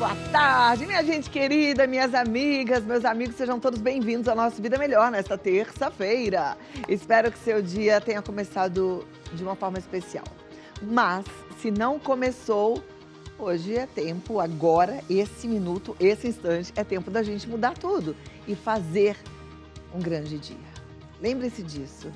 boa tarde, minha gente querida, minhas amigas, meus amigos, sejam todos bem-vindos ao nosso Vida Melhor nesta terça-feira. Espero que seu dia tenha começado de uma forma especial. Mas, se não começou, hoje é tempo, agora, esse minuto, esse instante, é tempo da gente mudar tudo e fazer um grande dia. Lembre-se disso.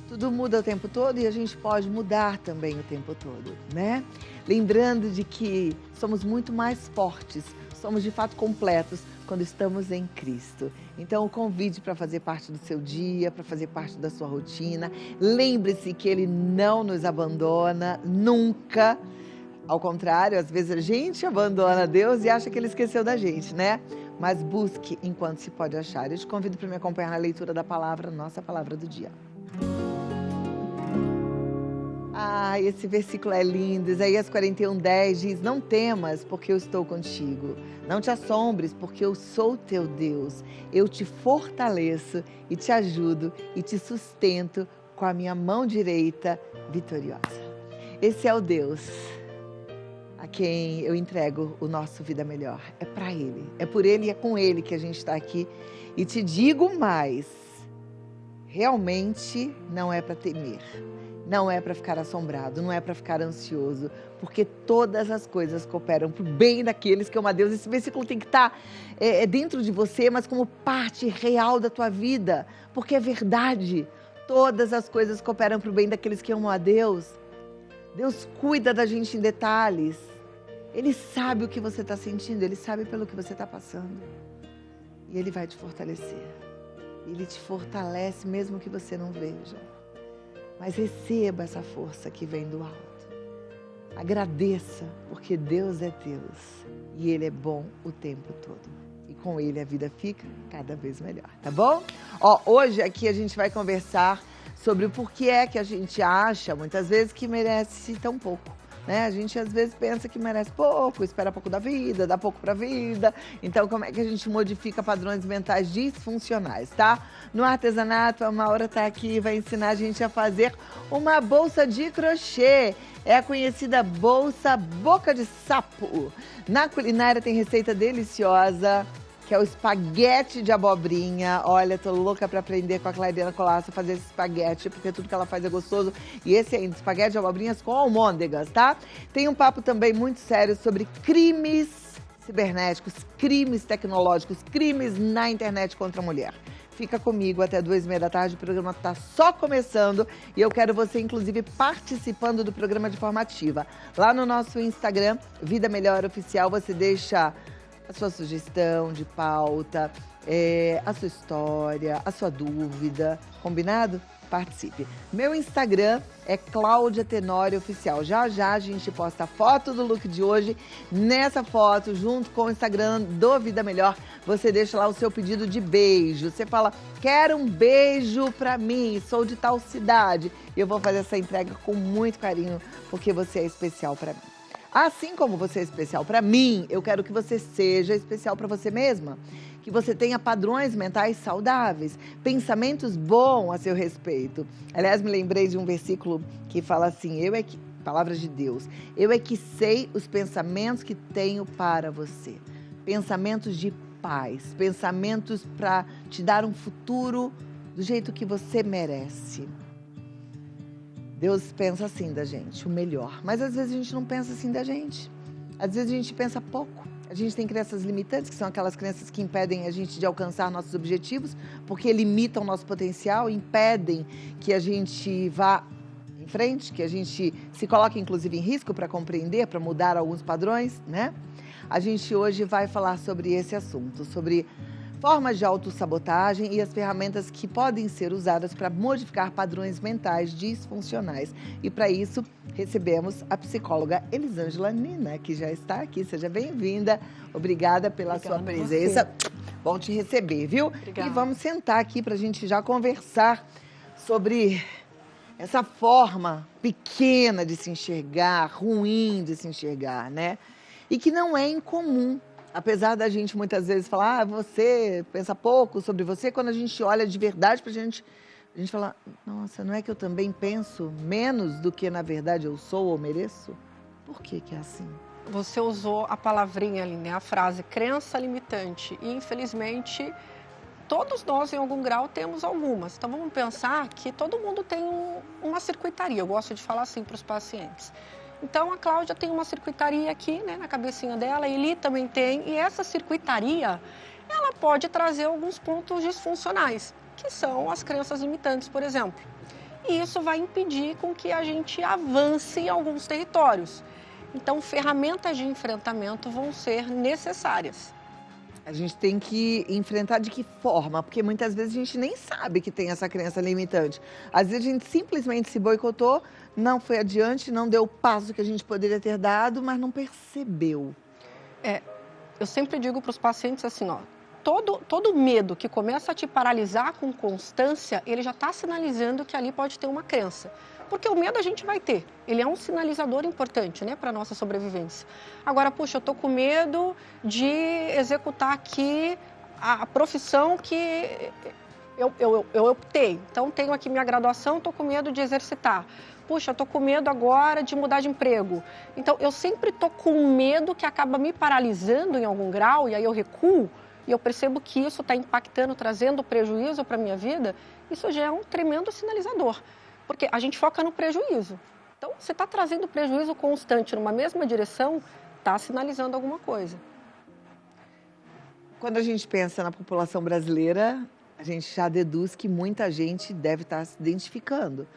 Tudo muda o tempo todo e a gente pode mudar também o tempo todo, né? Lembrando de que somos muito mais fortes, somos de fato completos quando estamos em Cristo. Então, o convite para fazer parte do seu dia, para fazer parte da sua rotina. Lembre-se que Ele não nos abandona, nunca. Ao contrário, às vezes a gente abandona Deus e acha que Ele esqueceu da gente, né? Mas busque enquanto se pode achar. Eu te convido para me acompanhar na leitura da palavra, nossa palavra do dia. Ah, esse versículo é lindo. Isaías 41:10 diz: não temas, porque eu estou contigo. Não te assombres, porque eu sou teu Deus. Eu te fortaleço e te ajudo e te sustento com a minha mão direita vitoriosa. Esse é o Deus a quem eu entrego o nosso Vida Melhor. É para Ele, é por Ele e é com Ele que a gente está aqui. E te digo mais, realmente não é para temer. Não é para ficar assombrado, não é para ficar ansioso, porque todas as coisas cooperam para o bem daqueles que amam a Deus. Esse versículo tem que estar dentro de você, mas como parte real da tua vida, porque é verdade. Todas as coisas cooperam para o bem daqueles que amam a Deus. Deus cuida da gente em detalhes. Ele sabe o que você está sentindo, Ele sabe pelo que você está passando. E Ele vai te fortalecer. Ele te fortalece mesmo que você não veja. Mas receba essa força que vem do alto. Agradeça, porque Deus é Deus. E Ele é bom o tempo todo. E com Ele a vida fica cada vez melhor, tá bom? Hoje aqui a gente vai conversar sobre o porquê é que a gente acha, muitas vezes, que merece tão pouco. Né? A gente às vezes pensa que merece pouco, espera pouco da vida, dá pouco pra vida. Então, como é que a gente modifica padrões mentais disfuncionais, tá? No artesanato, a Maura tá aqui e vai ensinar a gente a fazer uma bolsa de crochê. É a conhecida bolsa boca de sapo. Na culinária tem receita deliciosa, que é o espaguete de abobrinha. Olha, tô louca pra aprender com a Clariana Colasso a fazer esse espaguete, porque tudo que ela faz é gostoso. E esse ainda, espaguete de abobrinhas com almôndegas, tá? Tem um papo também muito sério sobre crimes cibernéticos, crimes tecnológicos, crimes na internet contra a mulher. Fica comigo até 2:30 da tarde, o programa tá só começando e eu quero você, inclusive, participando do programa de forma ativa. Lá no nosso Instagram, Vida Melhor Oficial, você deixa a sua sugestão de pauta, a sua história, a sua dúvida, combinado? Participe. Meu Instagram é Cláudia Tenório Oficial. Já já a gente posta a foto do look de hoje. Nessa foto, junto com o Instagram do Vida Melhor, você deixa lá o seu pedido de beijo. Você fala, quero um beijo pra mim, sou de tal cidade. E eu vou fazer essa entrega com muito carinho, porque você é especial pra mim. Assim como você é especial para mim, eu quero que você seja especial para você mesma. Que você tenha padrões mentais saudáveis, pensamentos bons a seu respeito. Aliás, me lembrei de um versículo que fala assim, palavras de Deus, eu é que sei os pensamentos que tenho para você. Pensamentos de paz, pensamentos para te dar um futuro do jeito que você merece. Deus pensa assim da gente, o melhor. Mas às vezes a gente não pensa assim da gente. Às vezes a gente pensa pouco. A gente tem crenças limitantes, que são aquelas crenças que impedem a gente de alcançar nossos objetivos, porque limitam o nosso potencial, impedem que a gente vá em frente, que a gente se coloque inclusive em risco para compreender, para mudar alguns padrões, né? A gente hoje vai falar sobre esse assunto, sobre formas de autossabotagem e as ferramentas que podem ser usadas para modificar padrões mentais disfuncionais. E para isso, recebemos a psicóloga Elisângela Nina, que já está aqui. Seja bem-vinda. Obrigada pela sua presença. Bom te receber, viu? Obrigada. E vamos sentar aqui para a gente já conversar sobre essa forma pequena de se enxergar, ruim de se enxergar, né? E que não é incomum. Apesar da gente muitas vezes falar, você pensa pouco sobre você, quando a gente olha de verdade pra gente, a gente fala, nossa, não é que eu também penso menos do que na verdade eu sou ou mereço? Por que que é assim? Você usou a palavrinha ali, né? A frase crença limitante. E, infelizmente, todos nós, em algum grau, temos algumas. Então, vamos pensar que todo mundo tem uma circuitaria. Eu gosto de falar assim para os pacientes. Então, a Cláudia tem uma circuitaria aqui, né, na cabecinha dela, a Eli também tem. E essa circuitaria, ela pode trazer alguns pontos disfuncionais, que são as crenças limitantes, por exemplo. E isso vai impedir com que a gente avance em alguns territórios. Então, ferramentas de enfrentamento vão ser necessárias. A gente tem que enfrentar de que forma? Porque muitas vezes a gente nem sabe que tem essa crença limitante. Às vezes a gente simplesmente se boicotou, não foi adiante, não deu o passo que a gente poderia ter dado, mas não percebeu. Eu sempre digo para os pacientes assim, ó, todo medo que começa a te paralisar com constância, ele já está sinalizando que ali pode ter uma crença. Porque o medo a gente vai ter, ele é um sinalizador importante, né, para a nossa sobrevivência. Agora, puxa, eu estou com medo de executar aqui a profissão que eu optei. Então, tenho aqui minha graduação, estou com medo de exercitar. Puxa, eu estou com medo agora de mudar de emprego. Então, eu sempre estou com medo que acaba me paralisando em algum grau, e aí eu recuo, e eu percebo que isso está impactando, trazendo prejuízo para a minha vida, isso já é um tremendo sinalizador. Porque a gente foca no prejuízo. Então, você está trazendo prejuízo constante numa mesma direção, está sinalizando alguma coisa. Quando a gente pensa na população brasileira, a gente já deduz que muita gente deve estar se identificando.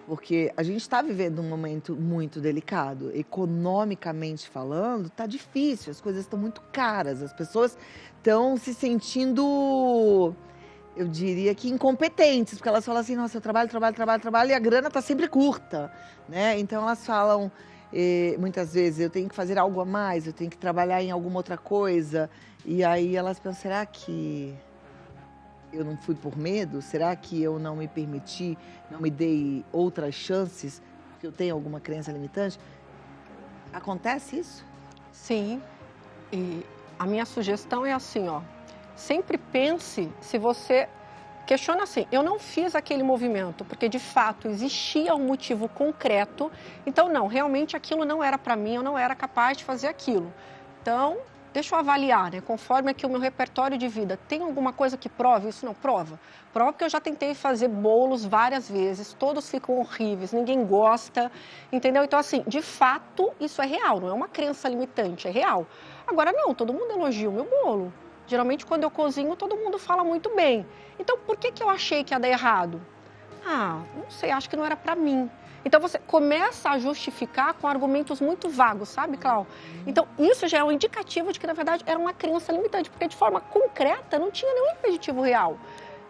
Porque a gente está vivendo um momento muito delicado. Economicamente falando, está difícil, as coisas estão muito caras. As pessoas estão se sentindo, eu diria que incompetentes, porque elas falam assim, nossa, eu trabalho, e a grana está sempre curta, né? Então elas falam, muitas vezes, eu tenho que fazer algo a mais, eu tenho que trabalhar em alguma outra coisa. E aí elas pensam, será que eu não fui por medo? Será que eu não me permiti, não me dei outras chances, porque eu tenho alguma crença limitante? Acontece isso? Sim, e a minha sugestão é assim, ó, sempre pense se você... Questiona assim, eu não fiz aquele movimento porque de fato existia um motivo concreto, então não, realmente aquilo não era para mim, eu não era capaz de fazer aquilo. Então, deixa eu avaliar, né? Conforme aqui o meu repertório de vida, tem alguma coisa que prove isso? Não, prova. Prova porque eu já tentei fazer bolos várias vezes, todos ficam horríveis, ninguém gosta, entendeu? Então assim, de fato isso é real, não é uma crença limitante, é real. Agora não, todo mundo elogia o meu bolo. Geralmente, quando eu cozinho, todo mundo fala muito bem. Então, por que eu achei que ia dar errado? Ah, não sei, acho que não era para mim. Então, você começa a justificar com argumentos muito vagos, sabe, Clau? Então, isso já é um indicativo de que, na verdade, era uma crença limitante, porque de forma concreta não tinha nenhum impeditivo real.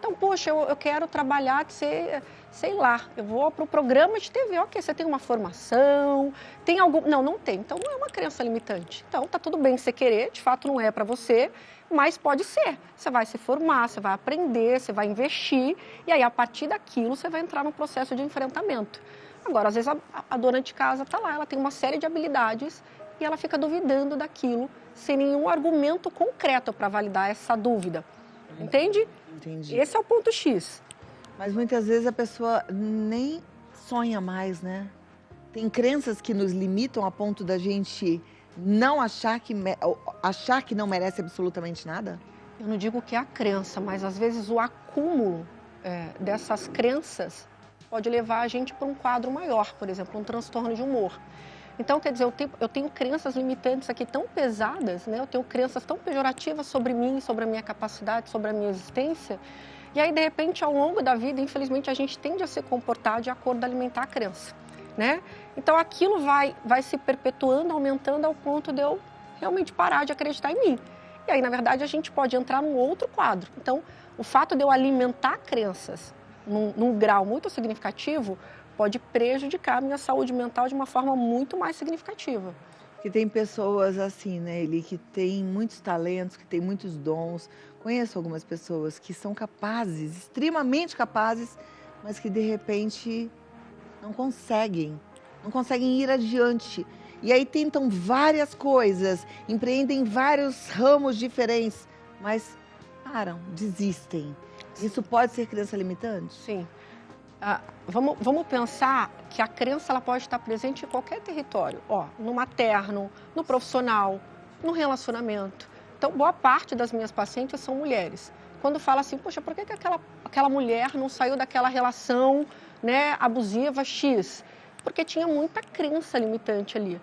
Então, poxa, eu quero trabalhar de ser, sei lá, eu vou para o programa de TV, ok, você tem uma formação, tem algum... Não, não tem, então não é uma crença limitante. Então, tá tudo bem você querer, de fato não é para você, mas pode ser. Você vai se formar, você vai aprender, você vai investir, e aí a partir daquilo você vai entrar num processo de enfrentamento. Agora, às vezes a dona de casa está lá, ela tem uma série de habilidades e ela fica duvidando daquilo sem nenhum argumento concreto para validar essa dúvida. Entende? Entendi. Esse é o ponto X. Mas muitas vezes a pessoa nem sonha mais, né? Tem crenças que nos limitam a ponto da gente não achar que não merece absolutamente nada? Eu não digo que é a crença, mas às vezes o acúmulo dessas crenças pode levar a gente para um quadro maior, por exemplo, um transtorno de humor. Então, quer dizer, eu tenho crenças limitantes aqui tão pesadas, né? Eu tenho crenças tão pejorativas sobre mim, sobre a minha capacidade, sobre a minha existência. E aí, de repente, ao longo da vida, infelizmente, a gente tende a se comportar de acordo a alimentar a crença, né? Então, aquilo vai se perpetuando, aumentando ao ponto de eu realmente parar de acreditar em mim. E aí, na verdade, a gente pode entrar num outro quadro. Então, o fato de eu alimentar crenças num grau muito significativo pode prejudicar a minha saúde mental de uma forma muito mais significativa. Que tem pessoas assim, né, Eli, que tem muitos talentos, que tem muitos dons. Conheço algumas pessoas que são capazes, extremamente capazes, mas que de repente não conseguem ir adiante. E aí tentam várias coisas, empreendem vários ramos diferentes, mas param, desistem. Isso pode ser crença limitante? Sim. Vamos pensar que a crença ela pode estar presente em qualquer território, no materno, no profissional, no relacionamento. Então, boa parte das minhas pacientes são mulheres. Quando fala assim, poxa, por que aquela mulher não saiu daquela relação, né, abusiva X? Porque tinha muita crença limitante ali.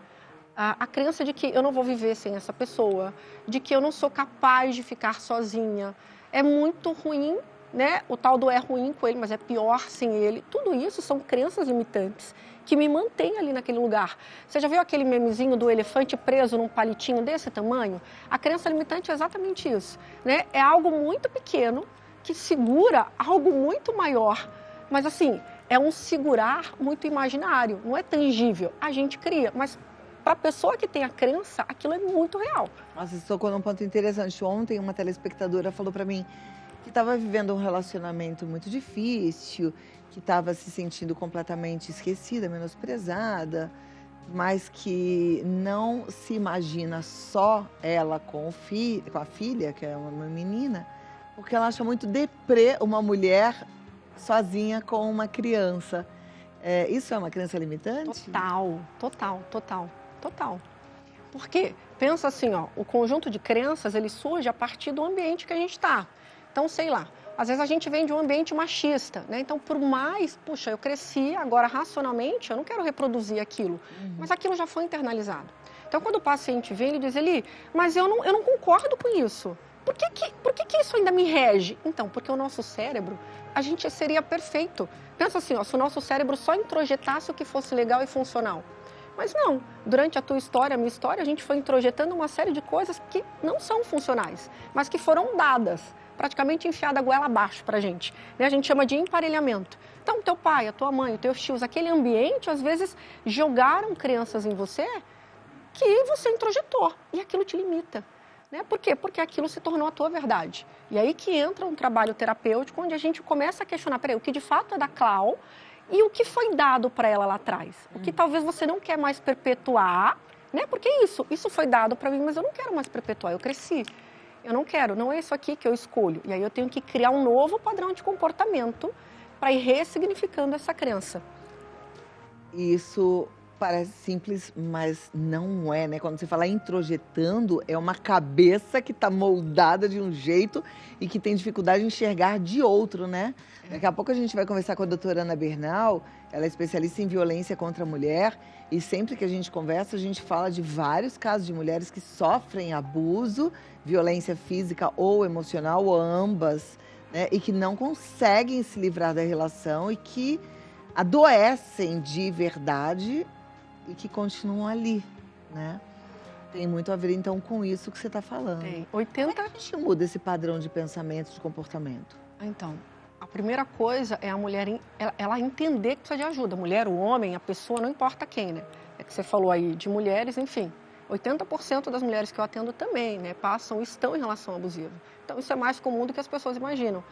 A crença de que eu não vou viver sem essa pessoa, de que eu não sou capaz de ficar sozinha. É muito ruim, né? O tal do é ruim com ele, mas é pior sem ele. Tudo isso são crenças limitantes que me mantêm ali naquele lugar. Você já viu aquele memezinho do elefante preso num palitinho desse tamanho? A crença limitante é exatamente isso, né? É algo muito pequeno que segura algo muito maior. Mas assim, é um segurar muito imaginário, não é tangível. A gente cria, mas para a pessoa que tem a crença, aquilo é muito real. Nossa, você tocou num ponto interessante. Ontem uma telespectadora falou para mim que estava vivendo um relacionamento muito difícil, que estava se sentindo completamente esquecida, menosprezada, mas que não se imagina só ela com a filha, que é uma menina, porque ela acha muito deprê uma mulher sozinha com uma criança. Isso é uma crença limitante? Total. Porque, pensa assim, o conjunto de crenças, ele surge a partir do ambiente que a gente está. Então, sei lá, às vezes a gente vem de um ambiente machista, né? Então, por mais, puxa, eu cresci, agora racionalmente, eu não quero reproduzir aquilo. Mas aquilo já foi internalizado. Então, quando o paciente vem, ele diz, Eli, mas eu não concordo com isso. Por que isso ainda me rege? Então, porque o nosso cérebro, a gente seria perfeito. Pensa assim, se o nosso cérebro só introjetasse o que fosse legal e funcional. Mas não, durante a tua história, a minha história, a gente foi introjetando uma série de coisas que não são funcionais, mas que foram dadas, praticamente enfiada a goela abaixo pra gente. A gente chama de emparelhamento. Então, teu pai, a tua mãe, os teus tios, aquele ambiente, às vezes, jogaram crenças em você que você introjetou e aquilo te limita. Por quê? Porque aquilo se tornou a tua verdade. E aí que entra um trabalho terapêutico onde a gente começa a questionar, peraí, o que de fato é da Clau e o que foi dado para ela lá atrás. O que talvez você não quer mais perpetuar, né? Porque isso foi dado para mim, mas eu não quero mais perpetuar, eu cresci. Eu não quero, não é isso aqui que eu escolho. E aí eu tenho que criar um novo padrão de comportamento para ir ressignificando essa crença. Isso parece simples, mas não é, né? Quando você fala introjetando, é uma cabeça que está moldada de um jeito e que tem dificuldade de enxergar de outro, né? Daqui a pouco a gente vai conversar com a doutora Ana Bernal, ela é especialista em violência contra a mulher, e sempre que a gente conversa, a gente fala de vários casos de mulheres que sofrem abuso, violência física ou emocional, ou ambas, né? E que não conseguem se livrar da relação e que adoecem de verdade e que continuam ali, né? Tem muito a ver, então, com isso que você está falando. Tem. Como é que a gente muda esse padrão de pensamento, de comportamento? Então, a primeira coisa é a mulher, ela entender que precisa de ajuda. A mulher, o homem, a pessoa, não importa quem, né? É que você falou aí de mulheres, enfim. 80% das mulheres que eu atendo também, né, estão em relação abusiva. Então, isso é mais comum do que as pessoas imaginam.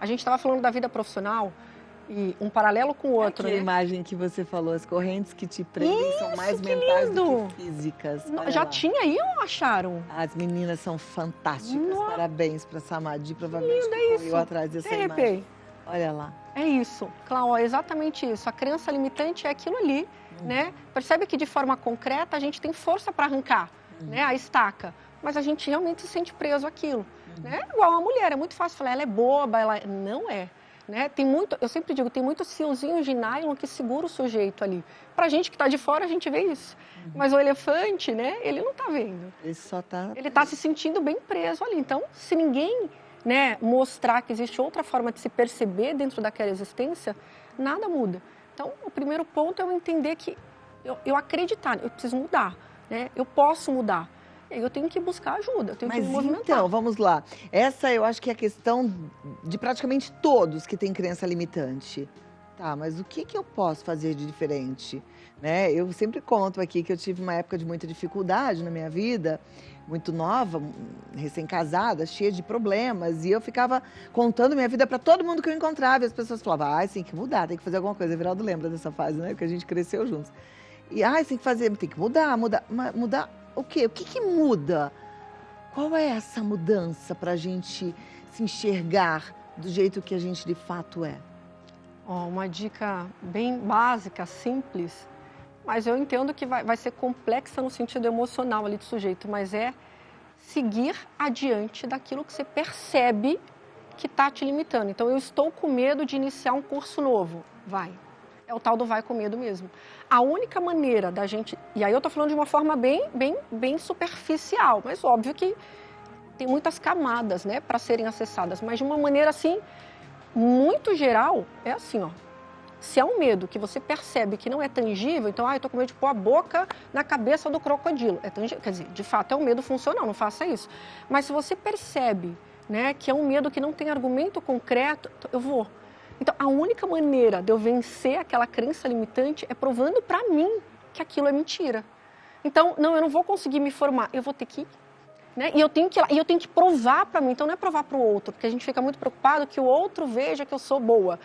A gente estava falando da vida profissional, e um paralelo com o outro, Aquela né? imagem que você falou, as correntes que te prendem são mais mentais do que físicas. Já tinha aí ou acharam? As meninas são fantásticas. Nossa. Parabéns para Samadi, provavelmente correu atrás dessa imagem. Olha lá. É isso, Clau, é exatamente isso. A crença limitante é aquilo ali, né? Percebe que de forma concreta a gente tem força para arrancar, né? A estaca, mas a gente realmente se sente preso àquilo, né? Igual a mulher, é muito fácil falar, ela é boba, não é. Né? Eu sempre digo, tem muitos fiozinhos de nylon que segura o sujeito ali. Pra gente que está de fora, a gente vê isso. Mas o elefante, né, ele não está vendo. Ele está se sentindo bem preso ali. Então, se ninguém, né, mostrar que existe outra forma de se perceber dentro daquela existência, nada muda. Então, o primeiro ponto é eu entender que eu acreditar, eu preciso mudar, né? Eu posso mudar. Eu tenho que buscar ajuda, eu tenho que me movimentar. Então, vamos lá. Essa eu acho que é a questão de praticamente todos que têm crença limitante. Tá, mas o que eu posso fazer de diferente? Né? Eu sempre conto aqui que eu tive uma época de muita dificuldade na minha vida, muito nova, recém-casada, cheia de problemas, e eu ficava contando minha vida para todo mundo que eu encontrava, e as pessoas falavam, tem que mudar, tem que fazer alguma coisa. Everaldo lembra dessa fase, né? Porque a gente cresceu juntos. E, tem que fazer, tem que mudar. O quê? O que muda? Qual é essa mudança para a gente se enxergar do jeito que a gente de fato é? Ó, uma dica bem básica, simples, mas eu entendo que vai ser complexa no sentido emocional ali do sujeito, mas é seguir adiante daquilo que você percebe que está te limitando. Então, eu estou com medo de iniciar um curso novo. Vai. É o tal do vai com medo mesmo. A única maneira da gente... E aí eu estou falando de uma forma bem superficial, mas óbvio que tem muitas camadas, né, para serem acessadas. Mas de uma maneira, assim, muito geral, é assim, ó. Se é um medo que você percebe que não é tangível, então, eu estou com medo de pôr a boca na cabeça do crocodilo. É tangível, quer dizer, de fato é um medo funcional, não faça isso. Mas se você percebe, né, que é um medo que não tem argumento concreto, eu vou. Então, a única maneira de eu vencer aquela crença limitante é provando para mim que aquilo é mentira. Então, não, eu não vou conseguir me formar, eu vou ter que ir. Né? E eu tenho que provar para mim, então não é provar para o outro, porque a gente fica muito preocupado que o outro veja que eu sou boa.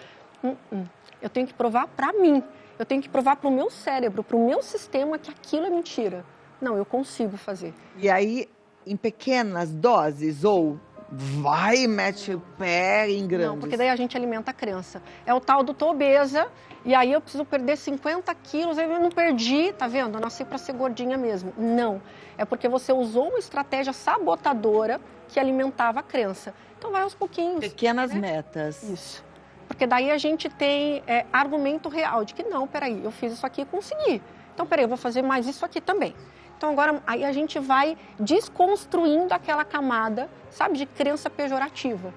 Eu tenho que provar para mim, eu tenho que provar para o meu cérebro, para o meu sistema que aquilo é mentira. Não, eu consigo fazer. E aí, em pequenas doses, ou vai e mete o pé em grandes? Não, porque daí a gente alimenta a crença. É o tal do tô obesa, e aí eu preciso perder 50 quilos, aí eu não perdi, tá vendo? Eu nasci para ser gordinha mesmo. Não, é porque você usou uma estratégia sabotadora que alimentava a crença. Então vai aos pouquinhos. Pequenas metas. Isso. Porque daí a gente tem argumento real de que não, peraí, eu fiz isso aqui e consegui. Então, peraí, eu vou fazer mais isso aqui também. Então, agora, aí a gente vai desconstruindo aquela camada, sabe, de crença pejorativa.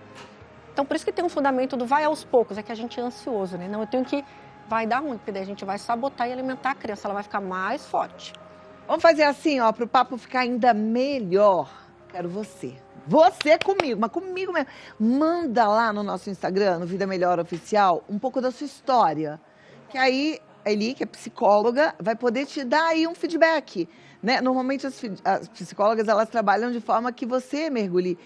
Então, por isso que tem um fundamento do vai aos poucos, é que a gente é ansioso, né? Não, eu tenho que... Vai dar ruim, porque daí a gente vai sabotar e alimentar a crença, ela vai ficar mais forte. Vamos fazer assim, ó, para o papo ficar ainda melhor. Quero você. Você comigo, mas comigo mesmo. Manda lá no nosso Instagram, no Vida Melhor Oficial, um pouco da sua história. Que aí a Eli, que é psicóloga, vai poder te dar aí um feedback. Né? Normalmente as psicólogas, elas trabalham de forma que você mergulhe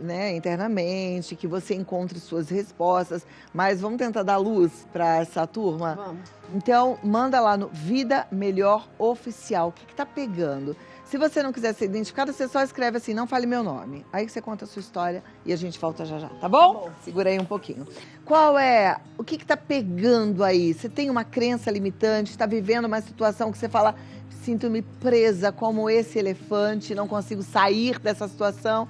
né, internamente, que você encontre suas respostas. Mas vamos tentar dar luz para essa turma? Vamos. Então, manda lá no Vida Melhor Oficial. O que está pegando? Se você não quiser ser identificado, você só escreve assim, não fale meu nome. Aí você conta a sua história e a gente volta já já, tá bom? Tá bom. Segura aí um pouquinho. O que tá pegando aí? Você tem uma crença limitante, está vivendo uma situação que você fala, sinto-me presa como esse elefante, não consigo sair dessa situação.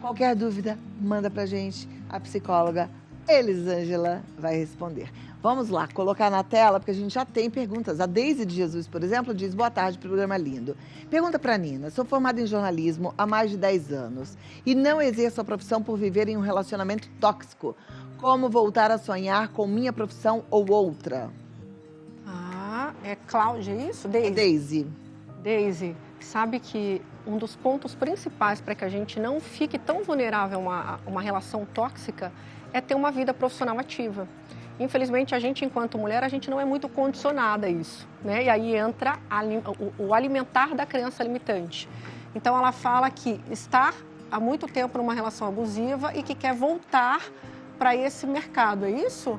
Qualquer dúvida, manda pra gente. A psicóloga Elisângela vai responder. Vamos lá, colocar na tela, porque a gente já tem perguntas. A Deise de Jesus, por exemplo, diz, boa tarde, programa lindo. Pergunta para Nina, sou formada em jornalismo há mais de 10 anos e não exerço a profissão por viver em um relacionamento tóxico. Como voltar a sonhar com minha profissão ou outra? É Cláudia, isso? Deise? Deise. Deise, sabe que um dos pontos principais para que a gente não fique tão vulnerável a uma relação tóxica é ter uma vida profissional ativa. Infelizmente, a gente, enquanto mulher, a gente não é muito condicionada a isso, né? E aí entra o alimentar da crença limitante. Então, ela fala que está há muito tempo numa relação abusiva e que quer voltar para esse mercado, é isso?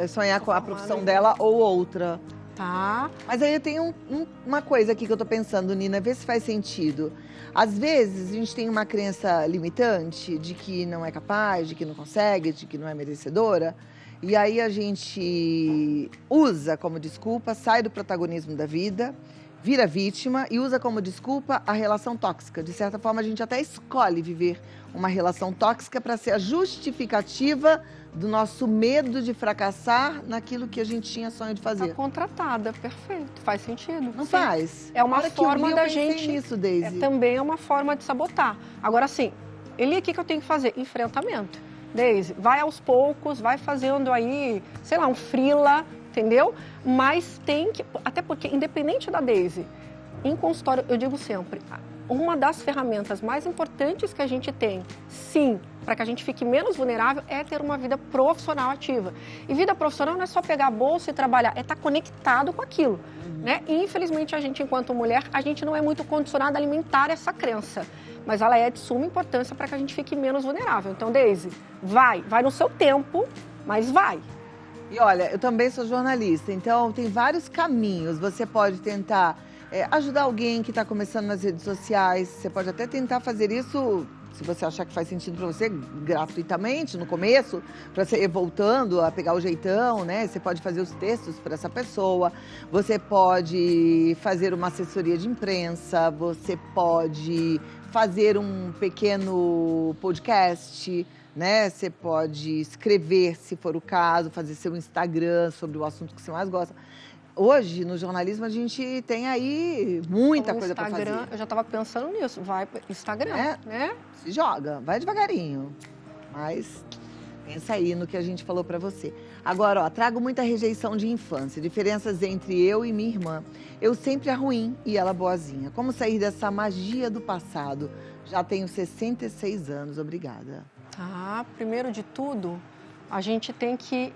Sonhar com a profissão dela ou outra. Tá. Mas aí eu tenho uma coisa aqui que eu tô pensando, Nina, vê se faz sentido. Às vezes a gente tem uma crença limitante de que não é capaz, de que não consegue, de que não é merecedora. E aí a gente usa como desculpa, sai do protagonismo da vida, vira vítima e usa como desculpa a relação tóxica. De certa forma, a gente até escolhe viver uma relação tóxica para ser a justificativa do nosso medo de fracassar naquilo que a gente tinha sonho de fazer. Tá contratada, perfeito, faz sentido. Não Sim. faz? É uma forma da gente... Nisso, Deise. Também é uma forma de sabotar. Agora, sim, Eli, o que eu tenho que fazer? Enfrentamento. Deise, vai aos poucos, vai fazendo aí, sei lá, um freela, entendeu? Mas tem que... Até porque, independente da Deise, em consultório, eu digo sempre, uma das ferramentas mais importantes que a gente tem, sim, para que a gente fique menos vulnerável, é ter uma vida profissional ativa. E vida profissional não é só pegar a bolsa e trabalhar, é estar conectado com aquilo, né? E, infelizmente, a gente, enquanto mulher, a gente não é muito condicionada a alimentar essa crença. Mas ela é de suma importância para que a gente fique menos vulnerável. Então, Deise, vai no seu tempo, mas vai. E olha, eu também sou jornalista, então tem vários caminhos. Você pode tentar ajudar alguém que está começando nas redes sociais, você pode até tentar fazer isso Se você achar que faz sentido para você, gratuitamente, no começo, para você ir voltando a pegar o jeitão, né? Você pode fazer os textos para essa pessoa, você pode fazer uma assessoria de imprensa, você pode fazer um pequeno podcast, né? Você pode escrever, se for o caso, fazer seu Instagram sobre o assunto que você mais gosta. Hoje, no jornalismo, a gente tem aí muita coisa para fazer. Eu já estava pensando nisso. Vai para Instagram, né? Se joga, vai devagarinho. Mas pensa aí no que a gente falou para você. Agora, ó, trago muita rejeição de infância, diferenças entre eu e minha irmã. Eu sempre a ruim e ela boazinha. Como sair dessa magia do passado? Já tenho 66 anos, obrigada. Primeiro de tudo, a gente tem que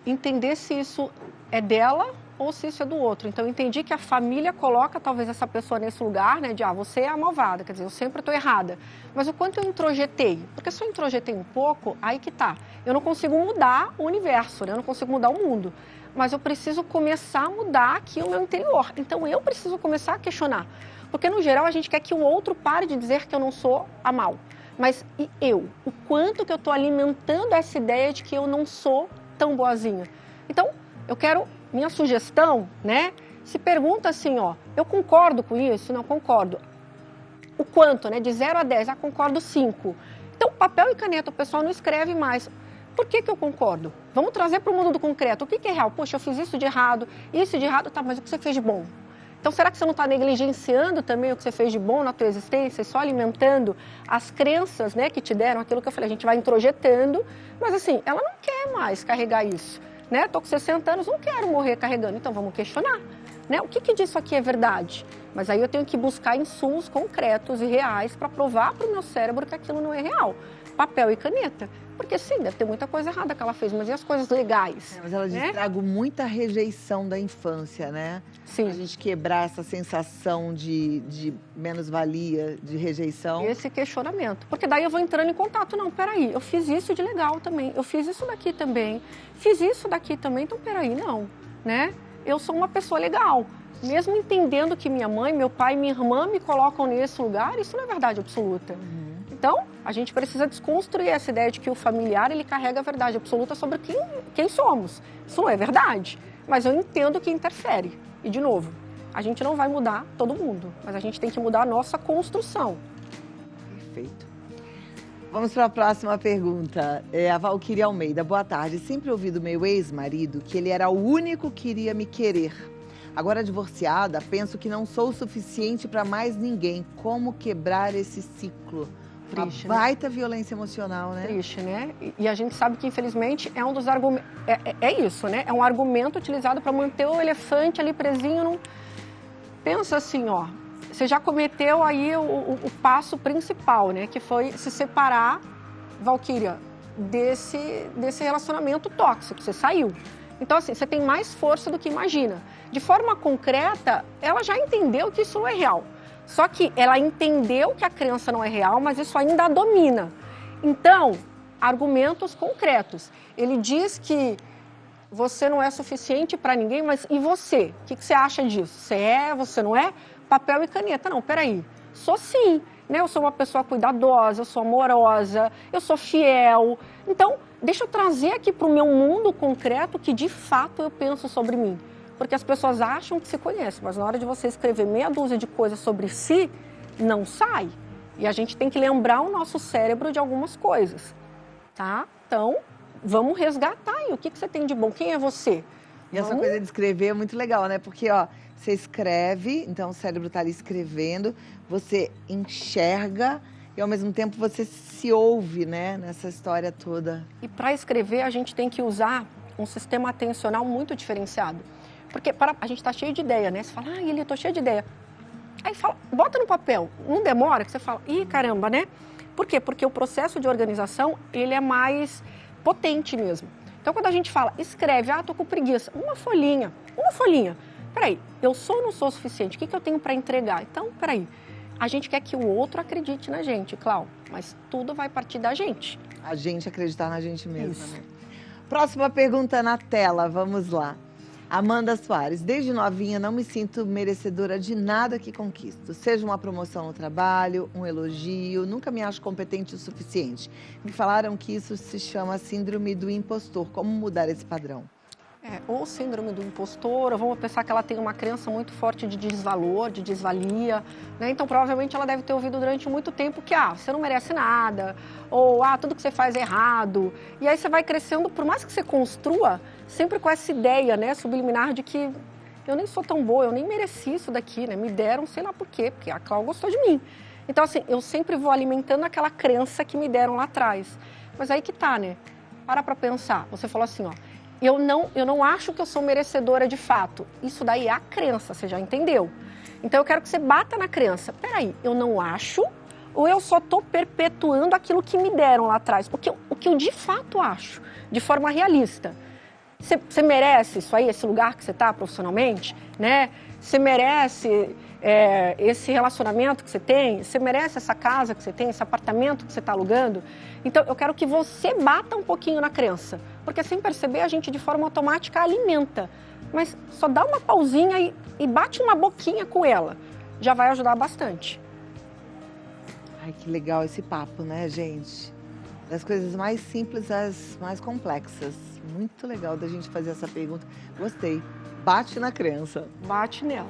entender se isso é dela ou se isso é do outro. Então, eu entendi que a família coloca talvez essa pessoa nesse lugar, né, de você é a malvada, quer dizer, eu sempre estou errada. Mas o quanto eu introjetei? Porque se eu introjetei um pouco, aí que tá. Eu não consigo mudar o universo, né? Eu não consigo mudar o mundo. Mas eu preciso começar a mudar aqui o meu interior. Então, eu preciso começar a questionar. Porque, no geral, a gente quer que o outro pare de dizer que eu não sou a mal. Mas e eu? O quanto que eu estou alimentando essa ideia de que eu não sou tão boazinha? Então, eu quero... Minha sugestão, né? Se pergunta assim, ó, eu concordo com isso? Não concordo. O quanto, né? De 0 a 10, concordo 5. Então, papel e caneta, o pessoal não escreve mais. Por que eu concordo? Vamos trazer para o mundo do concreto. O que é real? Poxa, eu fiz isso de errado, tá, mas o que você fez de bom? Então, será que você não está negligenciando também o que você fez de bom na tua existência, só alimentando as crenças, né, que te deram aquilo que eu falei, a gente vai introjetando, mas assim, ela não quer mais carregar isso. Né? Estou com 60 anos, não quero morrer carregando, então vamos questionar. Né? O que disso aqui é verdade? Mas aí eu tenho que buscar insumos concretos e reais para provar para o meu cérebro que aquilo não é real. Papel e caneta. Porque sim, deve ter muita coisa errada que ela fez, mas e as coisas legais? Mas ela diz, trago muita rejeição da infância, né? Sim. A gente quebrar essa sensação de menos-valia, de rejeição. Esse questionamento. Porque daí eu vou entrando em contato. Não, peraí, eu fiz isso de legal também. Eu fiz isso daqui também. Fiz isso daqui também. Então, peraí, não. Né? Eu sou uma pessoa legal. Mesmo entendendo que minha mãe, meu pai e minha irmã me colocam nesse lugar, isso não é verdade absoluta. Então, a gente precisa desconstruir essa ideia de que o familiar, ele carrega a verdade absoluta sobre quem somos. Isso não é verdade, mas eu entendo que interfere. E, de novo, a gente não vai mudar todo mundo, mas a gente tem que mudar a nossa construção. Perfeito. Vamos para a próxima pergunta. A Valquíria Almeida. Boa tarde. Sempre ouvi do meu ex-marido que ele era o único que iria me querer. Agora, divorciada, penso que não sou o suficiente para mais ninguém. Como quebrar esse ciclo? Triste, uma baita, né? Violência emocional, né? Triste, né? E a gente sabe que, infelizmente, é um dos argumentos... É isso, né? É um argumento utilizado para manter o elefante ali presinho num... Pensa assim, ó. Você já cometeu aí o passo principal, né? Que foi se separar, Valquíria, desse relacionamento tóxico. Você saiu. Então, assim, você tem mais força do que imagina. De forma concreta, ela já entendeu que isso não é real. Só que ela entendeu que a crença não é real, mas isso ainda a domina. Então, argumentos concretos. Ele diz que você não é suficiente para ninguém, mas e você? O que você acha disso? Você é, você não é? Papel e caneta. Não, peraí. Sou sim. Né? Eu sou uma pessoa cuidadosa, eu sou amorosa, eu sou fiel. Então, deixa eu trazer aqui para o meu mundo concreto que de fato eu penso sobre mim. Porque as pessoas acham que se conhecem, mas na hora de você escrever meia dúzia de coisas sobre si, não sai. E a gente tem que lembrar o nosso cérebro de algumas coisas, tá? Então, vamos resgatar aí. O que você tem de bom? Quem é você? E essa coisa de escrever é muito legal, né? Porque, ó, você escreve, então o cérebro tá ali escrevendo, você enxerga e, ao mesmo tempo, você se ouve, né? Nessa história toda. E para escrever, a gente tem que usar um sistema atencional muito diferenciado. Porque a gente está cheio de ideia, né? Você fala, Eli, eu tô cheio de ideia. Aí fala, bota no papel. Não demora que você fala, ih, caramba, né? Por quê? Porque o processo de organização, ele é mais potente mesmo. Então, quando a gente fala, escreve, tô com preguiça. Uma folhinha. Peraí, eu sou ou não sou o suficiente? O que eu tenho para entregar? Então, peraí. A gente quer que o outro acredite na gente, Clau. Mas tudo vai partir da gente. A gente acreditar na gente mesma, né? Próxima pergunta na tela, vamos lá. Amanda Soares, desde novinha não me sinto merecedora de nada que conquisto. Seja uma promoção no trabalho, um elogio, nunca me acho competente o suficiente. Me falaram que isso se chama síndrome do impostor. Como mudar esse padrão? Ou síndrome do impostor, ou vamos pensar que ela tem uma crença muito forte de desvalor, de desvalia, né? Então, provavelmente, ela deve ter ouvido durante muito tempo que, você não merece nada, ou, tudo que você faz é errado. E aí você vai crescendo, por mais que você construa, sempre com essa ideia, né, subliminar de que eu nem sou tão boa, eu nem mereci isso daqui, né? Me deram, sei lá por quê, porque a Cláudia gostou de mim. Então, assim, eu sempre vou alimentando aquela crença que me deram lá atrás. Mas aí que tá, né? Para pensar. Você falou assim, eu não acho que eu sou merecedora de fato. Isso daí é a crença, você já entendeu? Então eu quero que você bata na crença. Peraí, eu não acho ou eu só estou perpetuando aquilo que me deram lá atrás? O que eu de fato acho, de forma realista. Você merece isso aí, esse lugar que você está profissionalmente, né? Você merece esse relacionamento que você tem? Você merece essa casa que você tem, esse apartamento que você está alugando? Então, eu quero que você bata um pouquinho na crença, porque sem perceber a gente de forma automática alimenta. Mas só dá uma pausinha e bate uma boquinha com ela, já vai ajudar bastante. Ai, que legal esse papo, né, gente? Das coisas mais simples às mais complexas. Muito legal da gente fazer essa pergunta. Gostei. Bate na crença. Bate nela.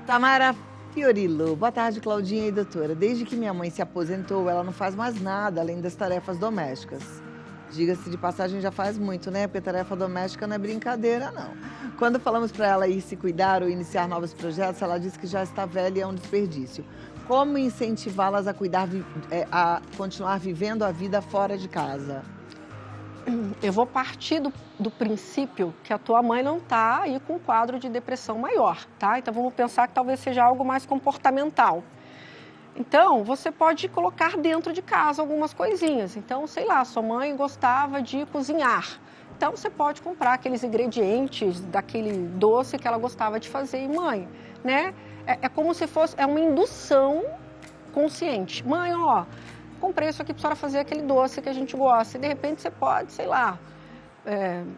Tamara Fiorillo. Boa tarde, Claudinha e doutora. Desde que minha mãe se aposentou, ela não faz mais nada além das tarefas domésticas. Diga-se de passagem, já faz muito, né? Porque tarefa doméstica não é brincadeira, não. Quando falamos para ela ir se cuidar ou iniciar novos projetos, ela disse que já está velha e é um desperdício. Como incentivá-las a a continuar vivendo a vida fora de casa? Eu vou partir do princípio que a tua mãe não está aí com um quadro de depressão maior, tá? Então vamos pensar que talvez seja algo mais comportamental. Então, você pode colocar dentro de casa algumas coisinhas. Então, sei lá, sua mãe gostava de cozinhar. Então, você pode comprar aqueles ingredientes daquele doce que ela gostava de fazer. E, mãe, né? É como se fosse uma indução consciente. Mãe, comprei isso aqui para a senhora fazer aquele doce que a gente gosta. E, de repente, você pode, sei lá,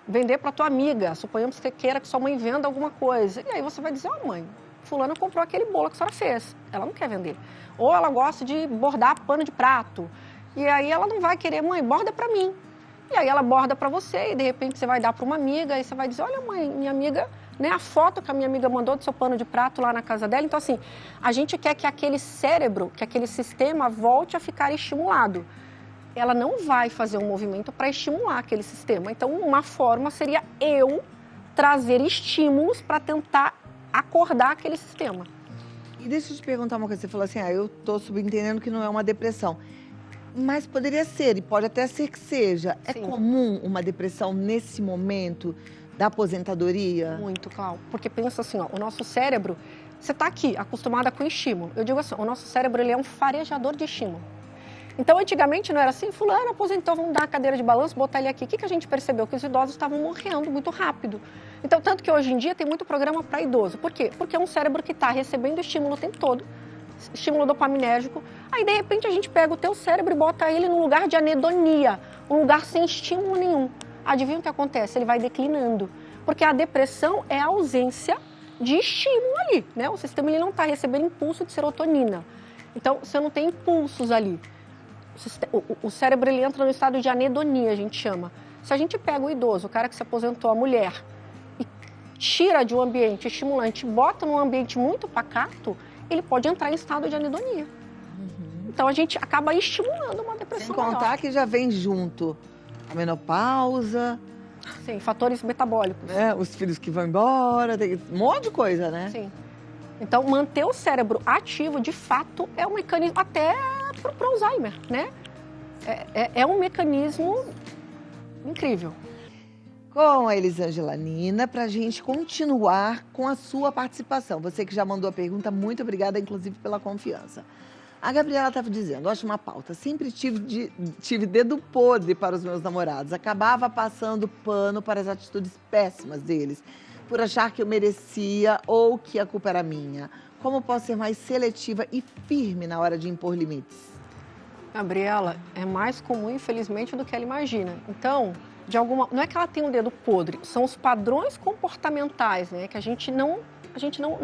vender para tua amiga. Suponhamos que você queira que sua mãe venda alguma coisa. E aí você vai dizer, mãe, fulana comprou aquele bolo que a senhora fez. Ela não quer vender. Ou ela gosta de bordar pano de prato. E aí ela não vai querer, mãe, borda para mim. E aí ela borda para você e de repente você vai dar para uma amiga e você vai dizer, olha mãe, minha amiga, né, a foto que a minha amiga mandou do seu pano de prato lá na casa dela. Então assim, a gente quer que aquele cérebro, que aquele sistema volte a ficar estimulado. Ela não vai fazer um movimento para estimular aquele sistema. Então uma forma seria eu trazer estímulos para tentar acordar aquele sistema. E deixa eu te perguntar uma coisa, você falou assim, eu estou subentendendo que não é uma depressão, mas poderia ser, e pode até ser que seja. Sim. É comum uma depressão nesse momento da aposentadoria? Muito, Cláudia, porque pensa assim, o nosso cérebro, você está aqui, acostumada com estímulo. Eu digo assim, o nosso cérebro ele é um farejador de estímulo. Então, antigamente não era assim, fulano aposentou, vamos dar a cadeira de balanço, botar ele aqui. O que a gente percebeu? Que os idosos estavam morrendo muito rápido. Então, tanto que hoje em dia tem muito programa para idoso. Por quê? Porque é um cérebro que está recebendo estímulo o tempo todo, estímulo dopaminérgico. Aí, de repente, a gente pega o teu cérebro e bota ele num lugar de anedonia, um lugar sem estímulo nenhum. Adivinha o que acontece? Ele vai declinando. Porque a depressão é a ausência de estímulo ali, né? O sistema ele não está recebendo impulso de serotonina. Então, você não tem impulsos ali. O cérebro ele entra no estado de anedonia, a gente chama. Se a gente pega o idoso, o cara que se aposentou, a mulher, e tira de um ambiente estimulante, bota num ambiente muito pacato, ele pode entrar em estado de anedonia. Uhum. Então a gente acaba estimulando uma depressão. Sem contar que já vem junto a menopausa. Sim, fatores metabólicos. Os filhos que vão embora, tem um monte de coisa, né? Sim. Então, manter o cérebro ativo, de fato, é um mecanismo até para o Alzheimer, né? É um mecanismo incrível. Com a Elisângela Nina, para a gente continuar com a sua participação. Você que já mandou a pergunta, muito obrigada, inclusive, pela confiança. A Gabriela estava dizendo, acho uma pauta, sempre tive dedo podre para os meus namorados. Acabava passando pano para as atitudes péssimas deles, por achar que eu merecia ou que a culpa era minha. Como posso ser mais seletiva e firme na hora de impor limites? Gabriela, é mais comum, infelizmente, do que ela imagina. Então, não é que ela tem um dedo podre, são os padrões comportamentais, né? Que a gente não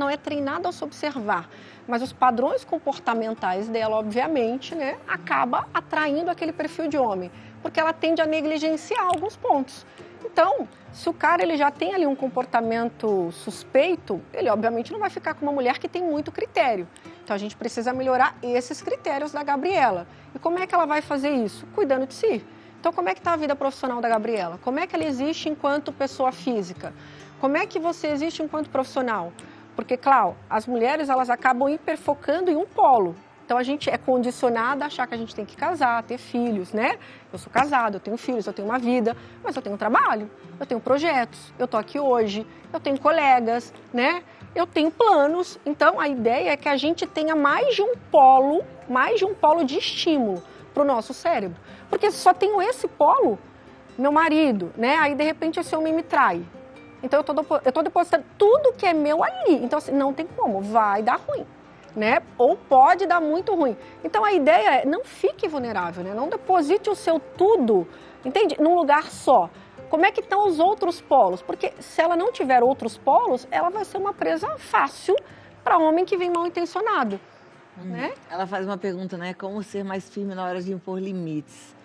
é treinado a se observar. Mas os padrões comportamentais dela, obviamente, né, acaba atraindo aquele perfil de homem, porque ela tende a negligenciar alguns pontos. Então, se o cara ele já tem ali um comportamento suspeito, ele obviamente não vai ficar com uma mulher que tem muito critério. Então, a gente precisa melhorar esses critérios da Gabriela. E como é que ela vai fazer isso? Cuidando de si. Então, como é que está a vida profissional da Gabriela? Como é que ela existe enquanto pessoa física? Como é que você existe enquanto profissional? Porque, claro, as mulheres elas acabam hiperfocando em um polo. Então, a gente é condicionada a achar que a gente tem que casar, ter filhos, né? Eu sou casada, eu tenho filhos, eu tenho uma vida, mas eu tenho um trabalho, eu tenho projetos, eu estou aqui hoje, eu tenho colegas, né? Eu tenho planos. Então, a ideia é que a gente tenha mais de um polo de estímulo para o nosso cérebro. Porque se só tenho esse polo, meu marido, né? Aí, de repente, esse homem me trai. Então, eu tô depositando tudo que é meu ali. Então, assim, não tem como, vai dar ruim, né? Ou pode dar muito ruim. Então, a ideia é, não fique vulnerável, né? Não deposite o seu tudo, entende? Num lugar só. Como é que estão os outros polos? Porque se ela não tiver outros polos, ela vai ser uma presa fácil para homem que vem mal intencionado, né? Ela faz uma pergunta, né? Como ser mais firme na hora de impor limites?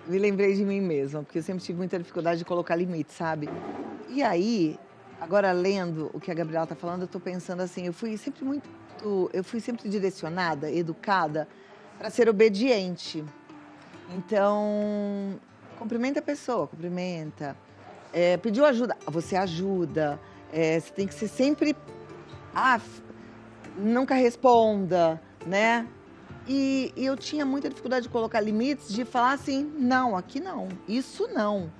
Me lembrei de mim mesma, porque eu sempre tive muita dificuldade de colocar limites, sabe? E aí, agora lendo o que a Gabriela está falando, eu estou pensando assim, eu fui sempre direcionada, educada, para ser obediente. Então, cumprimenta a pessoa, cumprimenta. Pediu ajuda, você ajuda. Você tem que ser sempre... nunca responda, né? E eu tinha muita dificuldade de colocar limites, de falar assim, não, aqui não, isso não.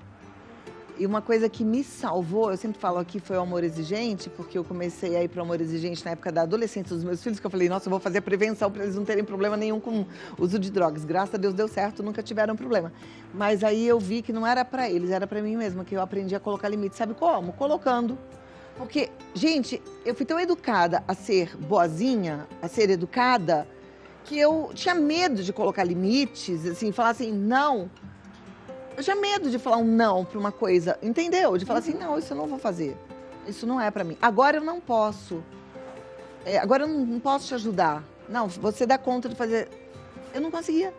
E uma coisa que me salvou, eu sempre falo aqui, foi o amor exigente, porque eu comecei a ir para o amor exigente na época da adolescência dos meus filhos, que eu falei, nossa, eu vou fazer a prevenção para eles não terem problema nenhum com o uso de drogas. Graças a Deus deu certo, nunca tiveram problema. Mas aí eu vi que não era para eles, era para mim mesma, que eu aprendi a colocar limites. Sabe como? Colocando. Porque, gente, eu fui tão educada a ser boazinha, a ser educada, que eu tinha medo de colocar limites, assim, falar assim, não. Eu tinha medo de falar um não para uma coisa, entendeu? De falar assim, não, isso eu não vou fazer. Isso não é para mim. Agora eu não posso. Agora eu não posso te ajudar. Não, você dá conta de fazer. Eu não conseguia.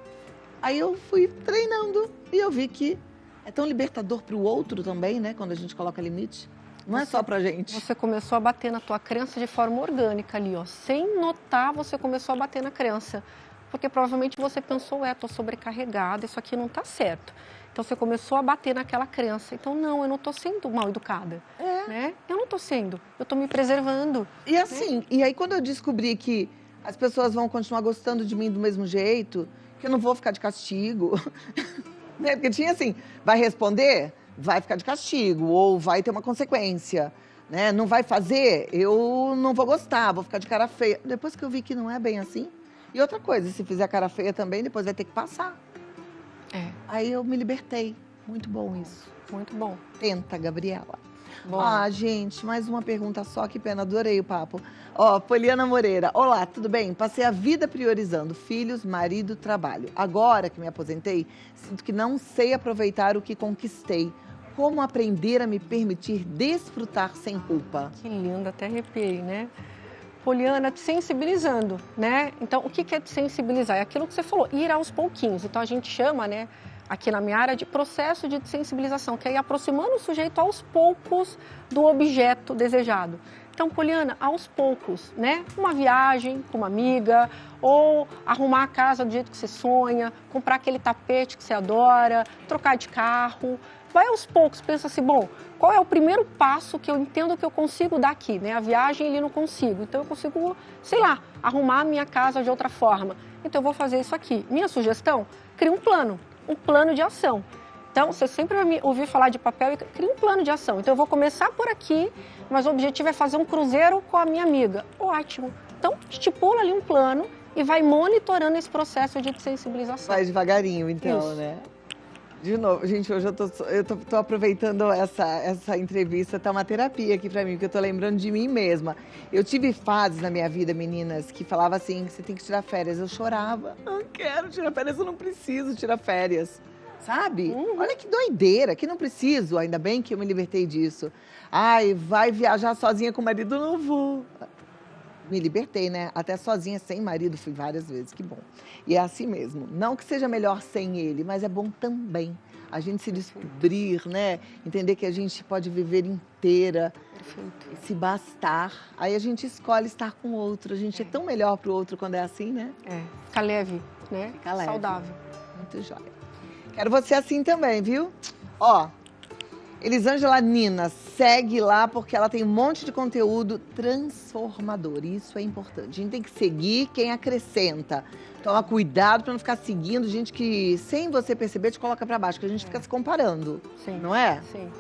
Aí eu fui treinando e eu vi que é tão libertador para o outro também, né? Quando a gente coloca limite. Não é só pra gente. Você começou a bater na tua crença de forma orgânica ali, ó. Sem notar, você começou a bater na crença. Porque provavelmente você pensou, tô sobrecarregada, isso aqui não tá certo. Então você começou a bater naquela crença. Então, não, eu não tô sendo mal educada. Né? Eu não tô sendo, eu tô me preservando. E assim, e aí quando eu descobri que as pessoas vão continuar gostando de mim do mesmo jeito, que eu não vou ficar de castigo, né? Porque tinha assim, vai responder? Vai ficar de castigo, ou vai ter uma consequência, né? Não vai fazer, eu não vou gostar, vou ficar de cara feia. Depois que eu vi que não é bem assim. E outra coisa, se fizer cara feia também, depois vai ter que passar. Aí eu me libertei. Muito bom isso. Muito bom. Tenta, Gabriela. Bom. Gente, mais uma pergunta só, que pena, adorei o papo. Poliana Moreira, olá, tudo bem? Passei a vida priorizando filhos, marido, trabalho. Agora que me aposentei, sinto que não sei aproveitar o que conquistei. Como aprender a me permitir desfrutar sem culpa? Que lindo, até arrepiei, né? Poliana, te sensibilizando, né? Então, o que é te sensibilizar? É aquilo que você falou, ir aos pouquinhos. Então, a gente chama, né, aqui na minha área, de processo de sensibilização, que é ir aproximando o sujeito aos poucos do objeto desejado. Então, Poliana, aos poucos, né? Uma viagem com uma amiga, ou arrumar a casa do jeito que você sonha, comprar aquele tapete que você adora, trocar de carro. Vai aos poucos, pensa assim, bom, qual é o primeiro passo que eu entendo que eu consigo dar aqui, né? A viagem ele não consigo, então eu consigo, sei lá, arrumar a minha casa de outra forma. Então eu vou fazer isso aqui. Minha sugestão, crie um plano de ação. Então, você sempre vai me ouvir falar de papel e cria um plano de ação. Então eu vou começar por aqui, mas o objetivo é fazer um cruzeiro com a minha amiga. Ótimo. Então, estipula ali um plano e vai monitorando esse processo de sensibilização. Vai devagarinho, então, isso. né? De novo, gente, hoje eu tô aproveitando essa entrevista, tá uma terapia aqui pra mim, porque eu tô lembrando de mim mesma. Eu tive fases na minha vida, meninas, que falava assim, que você tem que tirar férias. Eu chorava, não quero tirar férias, eu não preciso tirar férias. Sabe? Olha que doideira, que não preciso, ainda bem que eu me libertei disso. Ai, vai viajar sozinha com o marido, não vou. Me libertei, né? Até sozinha, sem marido, fui várias vezes, que bom. E é assim mesmo. Não que seja melhor sem ele, mas é bom também a gente se descobrir, né? Entender que a gente pode viver inteira, e se bastar. Aí a gente escolhe estar com o outro. A gente é tão melhor pro outro quando é assim, né? Fica leve, né? Fica leve. Saudável. Muito jóia. Quero você assim também, viu? Ó, Elisângela Nina, segue lá porque ela tem um monte de conteúdo transformador. Isso é importante. A gente tem que seguir quem acrescenta. Toma cuidado para não ficar seguindo gente que, sem você perceber, te coloca para baixo, que a gente fica se comparando. Sim. Não é? Sim.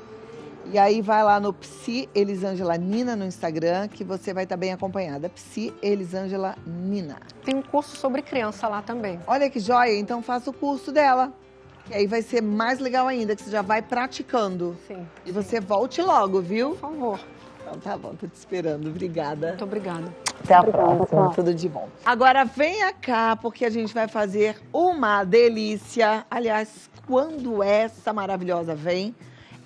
E aí vai lá no Psi Elisângela Nina no Instagram, que você vai estar bem acompanhada. Psi Elisângela Nina. Tem um curso sobre criança lá também. Olha que joia, então faça o curso dela. E aí vai ser mais legal ainda, que você já vai praticando. Sim. E você volte logo, viu? Por favor. Então tá bom, tô te esperando. Obrigada. Muito obrigada. Até a próxima. Tudo de bom. Agora venha cá, porque a gente vai fazer uma delícia. Aliás, quando essa maravilhosa vem,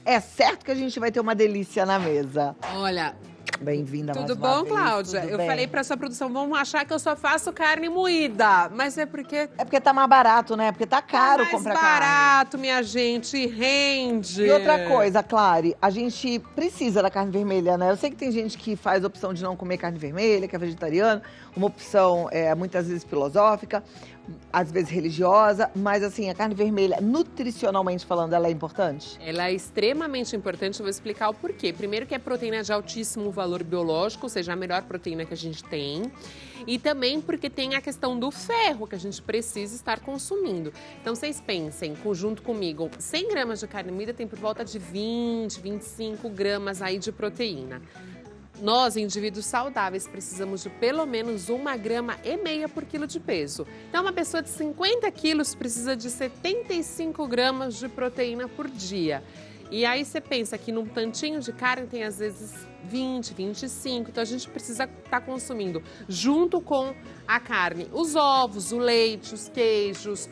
é certo que a gente vai ter uma delícia na mesa. Olha, Bem-vinda mais tudo uma bom, vez. Cláudia? Tudo Eu bem? falei pra sua produção, vamos achar que eu só faço carne moída. Mas é porque É porque tá mais barato, né? Porque tá caro mais comprar carne. barato, minha gente, rende. E outra coisa, Clary, a gente precisa da carne vermelha, né? Eu sei que tem gente que faz a opção de não comer carne vermelha, que é vegetariano, uma opção muitas vezes filosófica, às vezes religiosa, mas assim, a carne vermelha, nutricionalmente falando, ela é importante? Ela é extremamente importante, eu vou explicar o porquê. Primeiro que é proteína de altíssimo valor biológico, ou seja, a melhor proteína que a gente tem. E também porque tem a questão do ferro, que a gente precisa estar consumindo. Então, vocês pensem, junto comigo, 100 gramas de carne moída tem por volta de 20, 25 gramas aí de proteína. Nós, indivíduos saudáveis, precisamos de pelo menos 1,5 grama por quilo de peso. Então, uma pessoa de 50 quilos precisa de 75 gramas de proteína por dia. E aí você pensa que num tantinho de carne tem às vezes 20, 25, então a gente precisa estar consumindo junto com a carne os ovos, o leite, os queijos,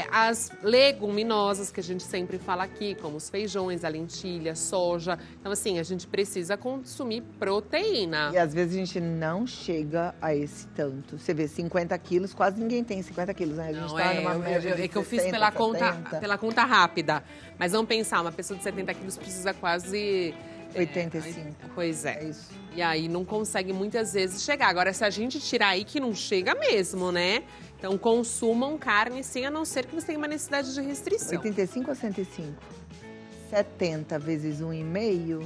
as leguminosas que a gente sempre fala aqui, como os feijões, a lentilha, soja. Então assim, a gente precisa consumir proteína. E às vezes a gente não chega a esse tanto. Você vê, 50 quilos, quase ninguém tem 50 quilos, né? A gente Não, tá numa média de é que eu fiz 60, pela conta rápida. Mas vamos pensar, uma pessoa de 70 quilos precisa quase... 85. Pois é. É isso. E aí não consegue muitas vezes chegar. Agora, se a gente tirar aí, que não chega mesmo, né? Então, consumam carne sim, a não ser que você tenha uma necessidade de restrição. 85 ou 105? 70 vezes 1,5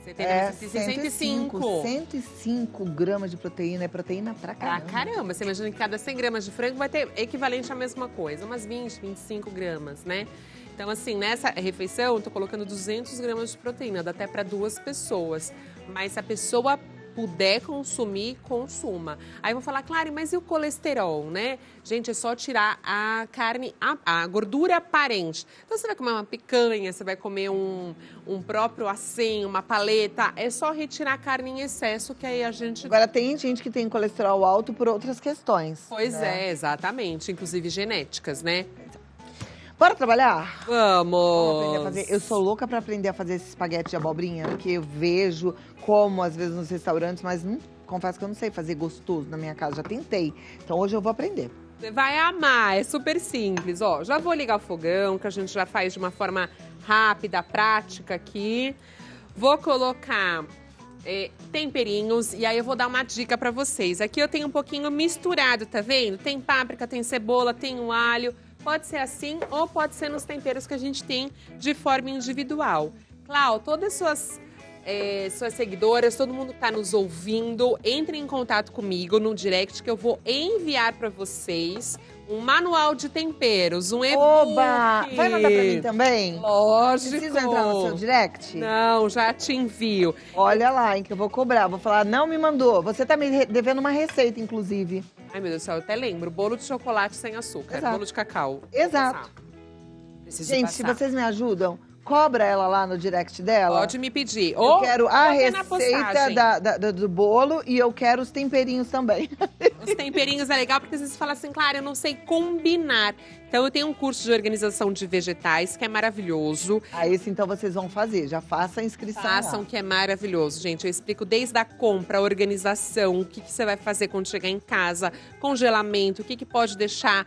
70, 105. 105 gramas de proteína. É proteína pra caramba. Caramba, você imagina que cada 100 gramas de frango vai ter equivalente à mesma coisa. Umas 20, 25 gramas, né? Então, assim, nessa refeição, eu tô colocando 200 gramas de proteína. Dá até para 2 pessoas. Mas se a pessoa puder consumir, consuma. Aí eu vou falar, Clary, mas e o colesterol, né? Gente, é só tirar a carne, a gordura aparente. Então, você vai comer uma picanha, você vai comer um próprio assim, uma paleta. É só retirar a carne em excesso, que aí a gente... Agora, tem gente que tem colesterol alto por outras questões. Pois né? Exatamente. Inclusive genéticas, né? Bora trabalhar? Vamos aprender a Vamos! fazer. Eu sou louca pra aprender a fazer esse espaguete de abobrinha, porque eu vejo como, às vezes, nos restaurantes, mas confesso que eu não sei fazer gostoso na minha casa. Já tentei. Então, hoje eu vou aprender. Você vai amar, é super simples. Ó, já vou ligar o fogão, que a gente já faz de uma forma rápida, prática aqui. Vou colocar temperinhos e aí eu vou dar uma dica pra vocês. Aqui eu tenho um pouquinho misturado, tá vendo? Tem páprica, tem cebola, tem um alho. Pode ser assim ou pode ser nos temperos que a gente tem de forma individual. Clau, todas suas seguidoras, todo mundo que está nos ouvindo, entrem em contato comigo no direct que eu vou enviar para vocês um manual de temperos, um e-book. Oba! Vai mandar pra mim também? Lógico. Preciso entrar no seu direct? Não, já te envio. Olha lá, hein, que eu vou cobrar. Vou falar, não me mandou. Você tá me devendo uma receita, inclusive. Ai, meu Deus do céu, eu até lembro. Bolo de chocolate sem açúcar. Exato. Bolo de cacau. Exato. Preciso Gente, se passar. vocês me ajudam, cobra ela lá no direct dela. Pode me pedir. Eu quero a na receita do bolo e eu quero os temperinhos também. Os temperinhos é legal porque vocês falam assim, Clara, eu não sei combinar. Então eu tenho um curso de organização de vegetais que é maravilhoso. Esse então vocês vão fazer, já faça a inscrição Façam, lá. que é maravilhoso, gente. Eu explico desde a compra, a organização, o que você vai fazer quando chegar em casa, congelamento, o que pode deixar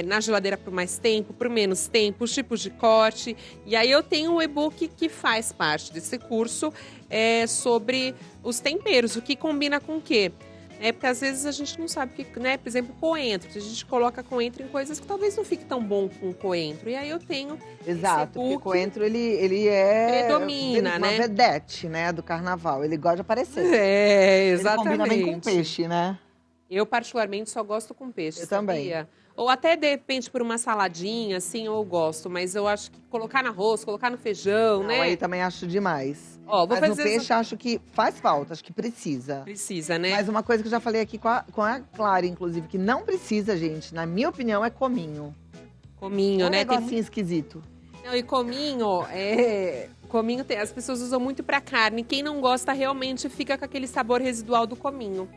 na geladeira por mais tempo, por menos tempo, os tipos de corte. E aí eu tenho um e-book que faz parte desse curso sobre os temperos, o que combina com o quê. Porque às vezes a gente não sabe o que, né? Por exemplo, coentro. A gente coloca coentro em coisas que talvez não fique tão bom com coentro. E aí eu tenho Exato, porque coentro ele é predomina, uma vedete, né, do carnaval. Ele gosta de aparecer. Exatamente. Ele combina bem com peixe, né? Eu particularmente só gosto com peixe, Eu sabia? também. Ou até, de repente, por uma saladinha, assim, eu gosto. Mas eu acho que colocar no arroz, colocar no feijão, né? Aí também acho demais. Ó, vou Mas fazer no peixe acho que faz falta, acho que precisa. Precisa, né? Mas uma coisa que eu já falei aqui com a Clara, inclusive, que não precisa, gente, na minha opinião, é cominho. Cominho, né? Um negocinho esquisito. Não, e cominho, cominho as pessoas usam muito pra carne. Quem não gosta realmente fica com aquele sabor residual do cominho.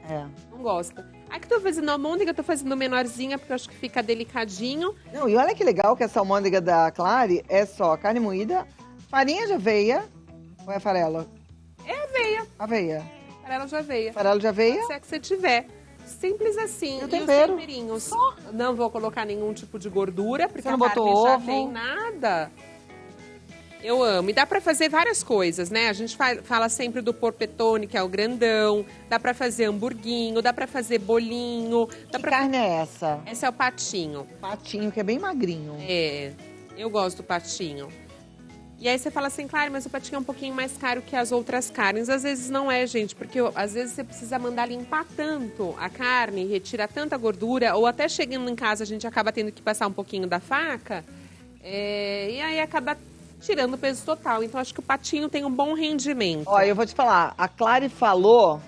Não gosta. Aqui tô fazendo almôndega, tô fazendo menorzinha, porque eu acho que fica delicadinho. Não, e olha que legal que essa almôndega da Clary é só carne moída, farinha de aveia. Ou é farelo? É aveia. Aveia. Farelo de aveia. Farelo de aveia? Se é que você tiver. Simples assim. E o os tempero? temperinhos. Não vou colocar nenhum tipo de gordura, porque Você não a carne botou já ovo? tem nada. Eu amo. E dá pra fazer várias coisas, né? A gente fala sempre do porpetone, que é o grandão. Dá pra fazer hamburguinho, dá pra fazer bolinho. Que carne é essa? Esse é o patinho. Patinho, que é bem magrinho. Eu gosto do patinho. E aí você fala assim, claro, mas o patinho é um pouquinho mais caro que as outras carnes. Às vezes não é, gente, porque às vezes você precisa mandar limpar tanto a carne, retirar tanta gordura, ou até chegando em casa a gente acaba tendo que passar um pouquinho da faca, e aí acaba tirando o peso total. Então acho que o patinho tem um bom rendimento. Ó, eu vou te falar, a Clary falou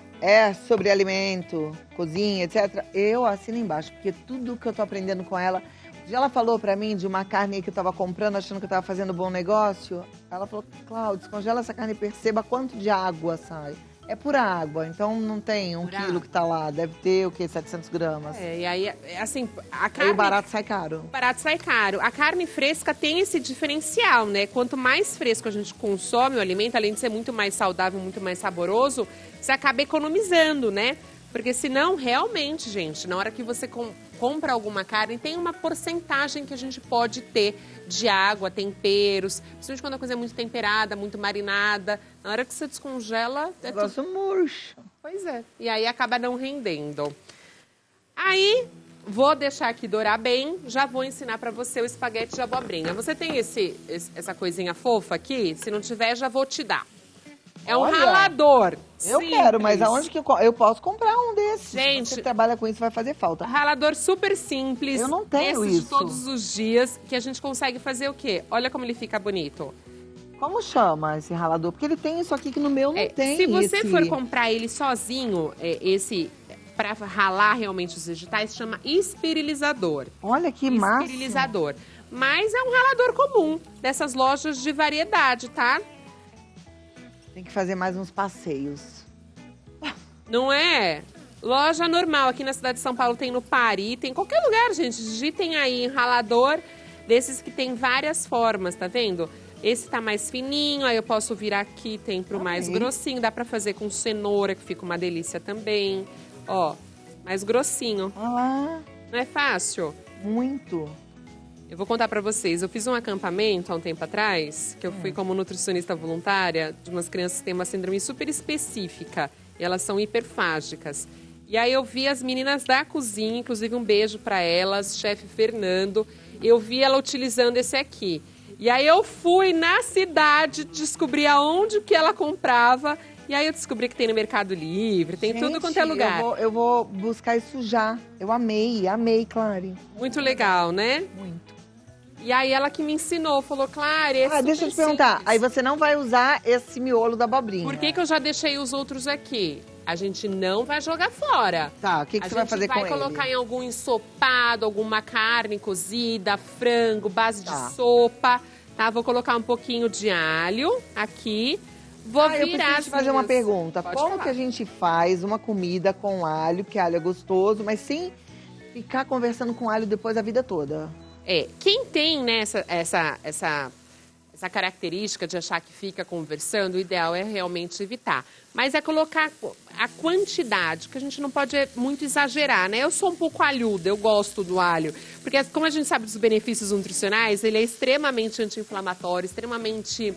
sobre alimento, cozinha, etc. Eu assino embaixo, porque tudo que eu tô aprendendo com ela... Ela falou pra mim de uma carne que eu tava comprando, achando que eu tava fazendo bom negócio. Ela falou, Cláudia, descongela essa carne e perceba quanto de água sai. É pura água, então não tem 1 quilo que tá lá. Deve ter, o quê? 700 gramas. E aí, assim, a carne... Aí o barato sai caro. O barato sai caro. A carne fresca tem esse diferencial, né? Quanto mais fresco a gente consome o alimento, além de ser muito mais saudável, muito mais saboroso, você acaba economizando, né? Porque senão, realmente, gente, na hora que você compra alguma carne, tem uma porcentagem que a gente pode ter de água, temperos, principalmente quando a coisa é muito temperada, muito marinada. Na hora que você descongela... Negócio murcho. Pois é. E aí acaba não rendendo. Aí, vou deixar aqui dourar bem, já vou ensinar pra você o espaguete de abobrinha. Você tem essa coisinha fofa aqui? Se não tiver, já vou te dar. É um ralador. Eu quero, mas aonde que eu posso comprar um desses? Gente, se você trabalha com isso, vai fazer falta. Ralador super simples. Eu não tenho esse isso. de todos os dias, que a gente consegue fazer o quê? Olha como ele fica bonito. Como chama esse ralador? Porque ele tem isso aqui que no meu não tem. Se você for comprar ele sozinho, esse para ralar realmente os vegetais, chama esterilizador. Olha que massa. Esterilizador. Mas é um ralador comum, dessas lojas de variedade, tá? Tem que fazer mais uns passeios. Não é? Loja normal, aqui na cidade de São Paulo tem no Pari, tem em qualquer lugar, gente. Digitem aí, ralador, desses que tem várias formas, tá vendo? Esse tá mais fininho, aí eu posso virar aqui, tem pro mais grossinho. Dá pra fazer com cenoura, que fica uma delícia também. Ó, mais grossinho. Olha lá. Não é fácil? Muito. Eu vou contar pra vocês, eu fiz um acampamento há um tempo atrás, que eu fui como nutricionista voluntária de umas crianças que têm uma síndrome super específica, e elas são hiperfágicas. E aí eu vi as meninas da cozinha, inclusive um beijo pra elas, chefe Fernando, eu vi ela utilizando esse aqui. E aí eu fui na cidade, descobri aonde que ela comprava, e aí eu descobri que tem no Mercado Livre, tem tudo quanto é lugar. Eu vou buscar isso já. Eu amei, Clary. Muito legal, né? Muito. E aí ela que me ensinou, falou, Clara, esse deixa eu te perguntar, aí você não vai usar esse miolo da abobrinha? Por que eu já deixei os outros aqui? A gente não vai jogar fora. Tá, o que você vai fazer com ele? A gente vai colocar em algum ensopado, alguma carne cozida, frango, base de sopa. tá? Vou colocar um pouquinho de alho aqui. Vou eu virar preciso te fazer uma pergunta. Pode Como falar. que a gente faz uma comida com alho, que alho é gostoso, mas sem ficar conversando com alho depois a vida toda? Quem tem, né, essa característica de achar que fica conversando, o ideal é realmente evitar. Mas é colocar a quantidade, que a gente não pode muito exagerar, né? Eu sou um pouco alhuda, eu gosto do alho. Porque como a gente sabe dos benefícios nutricionais, ele é extremamente anti-inflamatório, extremamente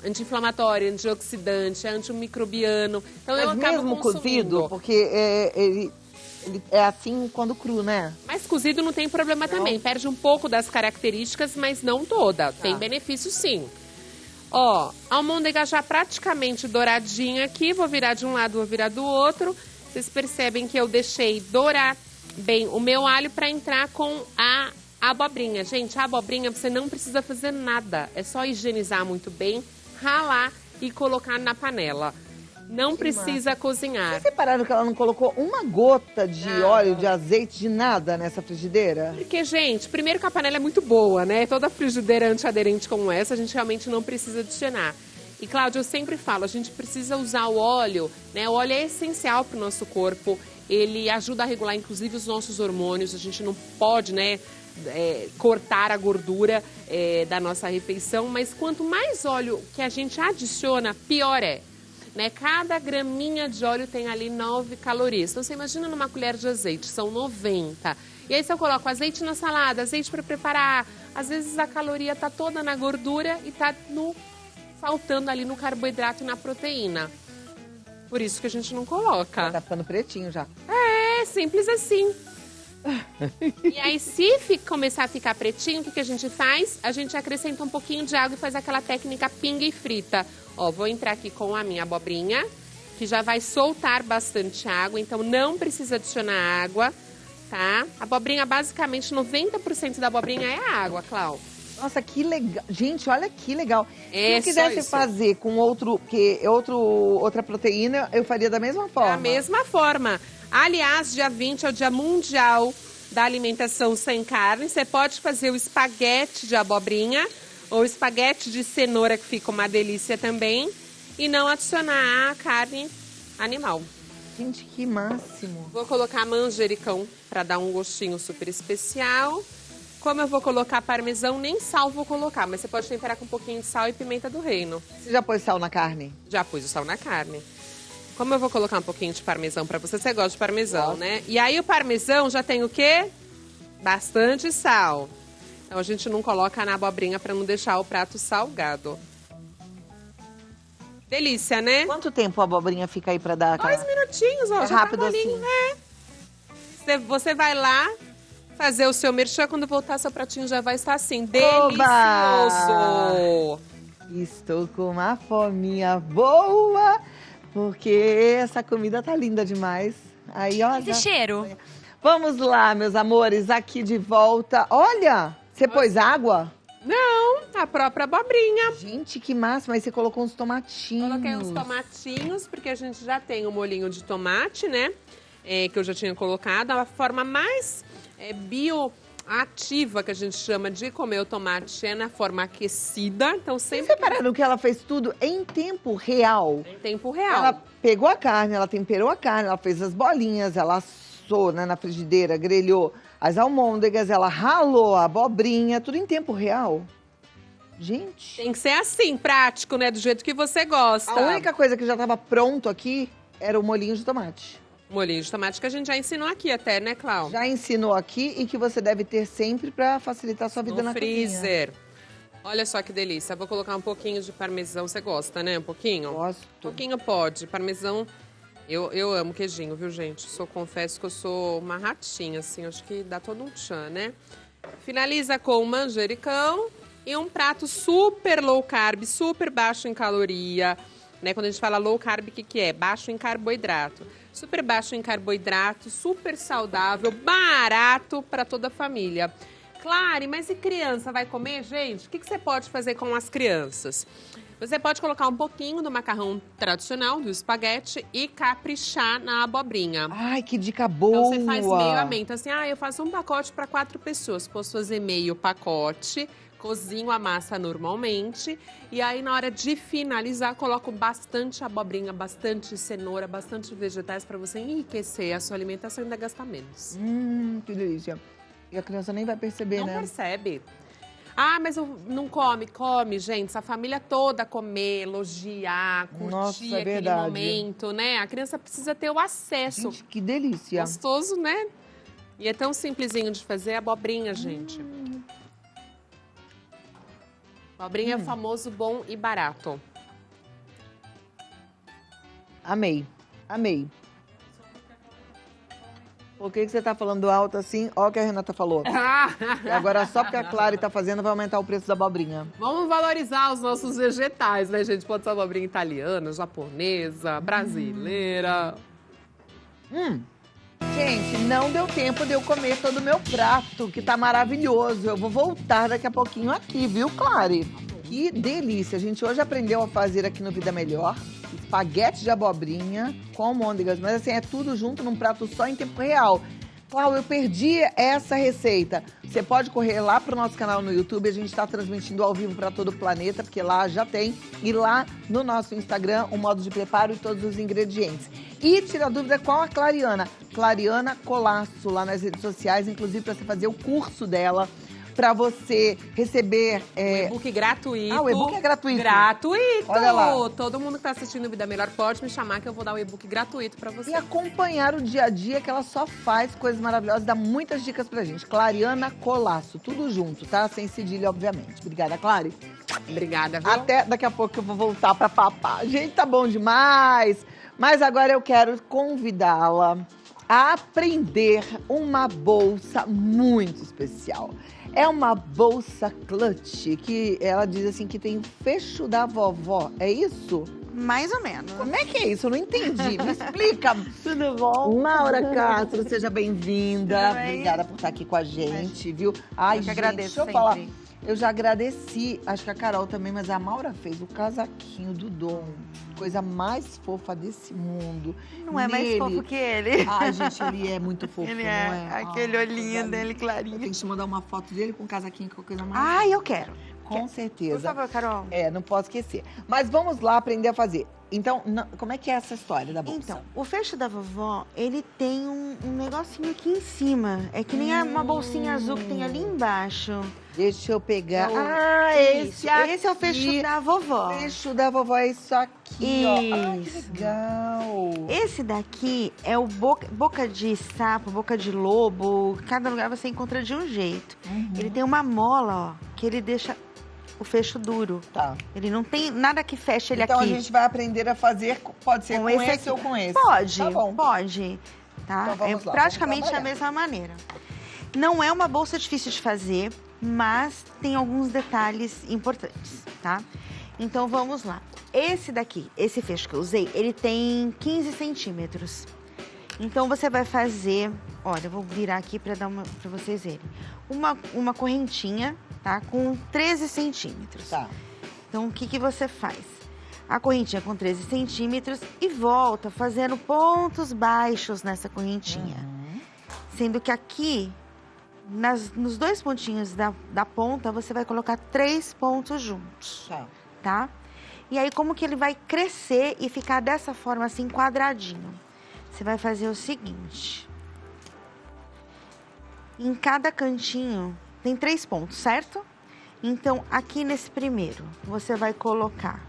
anti-inflamatório, antioxidante, antimicrobiano. Então eu Mas acabo mesmo consumindo. cozido, porque ele é assim quando cru, né? Mas cozido não tem problema também. Perde um pouco das características, mas não toda. Tem Tá. benefício sim. Ó, a almôndega já praticamente douradinha aqui. Vou virar de um lado, vou virar do outro. Vocês percebem que eu deixei dourar bem o meu alho para entrar com a abobrinha. Gente, a abobrinha você não precisa fazer nada. É só higienizar muito bem, ralar e colocar na panela. Não precisa cozinhar. Vocês repararam que ela não colocou uma gota de Nada. óleo, de azeite, de nada nessa frigideira? Porque, gente, primeiro que a panela é muito boa, né? Toda frigideira antiaderente como essa, a gente realmente não precisa adicionar. E, Cláudia, eu sempre falo, a gente precisa usar o óleo, né? O óleo é essencial para o nosso corpo, ele ajuda a regular, inclusive, os nossos hormônios. A gente não pode, né, cortar a gordura da nossa refeição, mas quanto mais óleo que a gente adiciona, pior é. Né? Cada graminha de óleo tem ali 9 calorias. Então, você imagina numa colher de azeite, são 90. E aí, se eu coloco azeite na salada, azeite para preparar, às vezes a caloria tá toda na gordura e tá faltando ali no carboidrato e na proteína. Por isso que a gente não coloca. Tá ficando pretinho já. É, simples assim. E aí, se começar a ficar pretinho, o que a gente faz? A gente acrescenta um pouquinho de água e faz aquela técnica pinga e frita. Ó, vou entrar aqui com a minha abobrinha, que já vai soltar bastante água, então não precisa adicionar água, tá? A abobrinha, basicamente, 90% da abobrinha é água, Clau. Nossa, que legal. Gente, olha que legal. Se É eu quisesse só isso. fazer com outra proteína, eu faria da mesma forma. Da mesma forma. Aliás, dia 20 é o Dia Mundial da Alimentação Sem Carne. Você pode fazer o espaguete de abobrinha ou espaguete de cenoura, que fica uma delícia também, e não adicionar a carne animal. Gente, que máximo. Vou colocar manjericão para dar um gostinho super especial. Como eu vou colocar parmesão, nem sal vou colocar, mas você pode temperar com um pouquinho de sal e pimenta do reino. Você já pôs sal na carne? Já pus o sal na carne. Como eu vou colocar um pouquinho de parmesão para você, você gosta de parmesão, Gosto. né? E aí o parmesão já tem o quê? Bastante sal. Então a gente não coloca na abobrinha para não deixar o prato salgado. Delícia, né? Quanto tempo a abobrinha fica aí pra dar? 2 minutinhos, ó. É já rápido tá molinho, assim. né? Você vai lá fazer o seu merchan, quando voltar seu pratinho já vai estar assim, Oba! delicioso. Estou com uma fominha boa, porque essa comida tá linda demais. Aí, ó. Esse cheiro. Vamos lá, meus amores, aqui de volta. Olha, você pôs água? Não, a própria abobrinha. Gente, que massa, mas você colocou uns tomatinhos. Coloquei uns tomatinhos, porque a gente já tem o molhinho de tomate, né? Que eu já tinha colocado. A forma mais bioativa que a gente chama de comer o tomate é na forma aquecida. Então, Vocês sempre repararam que ela fez tudo em tempo real? em tempo real. Ela pegou a carne, ela temperou a carne, ela fez as bolinhas, ela assou, né, na frigideira, grelhou as almôndegas, ela ralou a abobrinha, tudo em tempo real. Gente, Tem que ser assim, prático, né? Do jeito que você gosta. a única coisa que já estava pronto aqui era o molhinho de tomate. Molhinho de tomate que a gente já ensinou aqui até, né, Clau? Já ensinou aqui e que você deve ter sempre para facilitar a sua vida No na cozinha. freezer. Olha só que delícia. Vou colocar um pouquinho de parmesão. Você gosta, né? Um pouquinho? Gosto. Um pouquinho pode. Parmesão, eu amo queijinho, viu, gente? Confesso que eu sou uma ratinha, assim. Acho que dá todo um tchan, né? Finaliza com manjericão e um prato super low carb, super baixo em caloria. Né? Quando a gente fala low carb, o que é? Baixo em carboidrato. Super baixo em carboidrato, super saudável, barato para toda a família. Claro, mas e criança vai comer, gente? O que você pode fazer com as crianças? Você pode colocar um pouquinho do macarrão tradicional, do espaguete, e caprichar na abobrinha. Ai, que dica boa! Então você faz meio a meio. Então, assim, eu faço um pacote para 4 pessoas. Posso fazer meio pacote Cozinho a massa normalmente e aí na hora de finalizar coloco bastante abobrinha, bastante cenoura, bastante vegetais para você enriquecer a sua alimentação e ainda gastar menos. Que delícia. E a criança nem vai perceber, Não né? percebe. Ah, mas eu não come. Come, gente. Essa família toda comer, elogiar, curtir Nossa, é aquele verdade. momento, né? A criança precisa ter o acesso. Gente, que delícia. Gostoso, né? E é tão simplesinho de fazer, abobrinha, gente. Abobrinha é o famoso bom e barato. Amei, amei. Por que você tá falando alto assim? Olha o que a Renata falou. E agora, só porque a Clary tá fazendo, vai aumentar o preço da abobrinha. Vamos valorizar os nossos vegetais, né, gente? Pode ser abobrinha italiana, japonesa, brasileira. Gente, não deu tempo de eu comer todo o meu prato, que tá maravilhoso. Eu vou voltar daqui a pouquinho aqui, viu, Clary? Que delícia. A gente hoje aprendeu a fazer aqui no Vida Melhor espaguete de abobrinha com almôndegas, mas assim, é tudo junto num prato só em tempo real. Cláudia, eu perdi essa receita. Você pode correr lá pro nosso canal no YouTube, a gente está transmitindo ao vivo para todo o planeta, porque lá já tem. E lá no nosso Instagram, o modo de preparo e todos os ingredientes. E tira dúvida com a Clariana. Clariana Colasso, lá nas redes sociais, inclusive para você fazer o curso dela, para você receber... O e-book gratuito. Ah, o e-book é gratuito? Gratuito! Olha lá. Todo mundo que tá assistindo Vida Melhor pode me chamar que eu vou dar o e-book gratuito para você. E acompanhar o dia a dia, que ela só faz coisas maravilhosas, dá muitas dicas pra gente. Clariana Colasso, tudo junto, tá? Sem cedilha, obviamente. Obrigada, Clary. Obrigada, viu? Até daqui a pouco que eu vou voltar pra papar. Gente, tá bom demais. Mas agora eu quero convidá-la a aprender uma bolsa muito especial. É uma bolsa clutch, que ela diz assim que tem o fecho da vovó. É isso? Mais ou menos. Como é que é isso? Eu não entendi. Me explica. Tudo bom? Maura Castro, seja bem-vinda. Tudo bem? Obrigada por estar aqui com a gente, viu? Ai, Eu que gente, agradeço deixa eu sempre. falar. Eu já agradeci, acho que a Carol também, mas a Maura fez o casaquinho do Dom. Coisa mais fofa desse mundo. Não é mais Nele- fofo que ele. Ai, gente, ele é muito fofo, Ele não é, é? aquele Ai, olhinho coisa dele linda. clarinho. Eu tenho que te mandar uma foto dele com o casaquinho, que é coisa mais... Ai, eu quero. com Por certeza. favor, Carol. É, não posso esquecer. Mas vamos lá aprender a fazer. Então, como é que é essa história da bolsa? Então, o fecho da vovó, ele tem um negocinho aqui em cima. É que nem uma bolsinha azul que tem ali embaixo. Deixa eu pegar. É o- Ah, Isso, esse aqui. esse é o fecho da vovó. O fecho da vovó é isso aqui, ó. Ai, que Isso. legal. Esse daqui é o boca de sapo, boca de lobo. Cada lugar você encontra de um jeito. Ele tem uma mola, ó, que ele deixa o fecho duro. Tá. Ele não tem nada que feche ele Então aqui. a gente vai aprender a fazer, pode ser com esse aqui. ou com esse. Pode, Tá bom. pode. Tá? Então vamos É lá, praticamente vamos a trabalhar. mesma maneira. Não é uma bolsa difícil de fazer, mas tem alguns detalhes importantes, tá? Então vamos lá. Esse daqui, esse fecho que eu usei, ele tem 15 centímetros. Então você vai fazer, olha, eu vou virar aqui para vocês verem. Uma correntinha, tá? Com 13 centímetros. Tá. Então, o que você faz? A correntinha com 13 centímetros e volta fazendo pontos baixos nessa correntinha. Sendo que aqui, nos dois pontinhos da ponta, você vai colocar 3 pontos juntos, Tá. tá? E aí, como que ele vai crescer e ficar dessa forma, assim, quadradinho? Você vai fazer o seguinte. Em cada cantinho, tem 3 pontos, certo? Então, aqui nesse primeiro, você vai colocar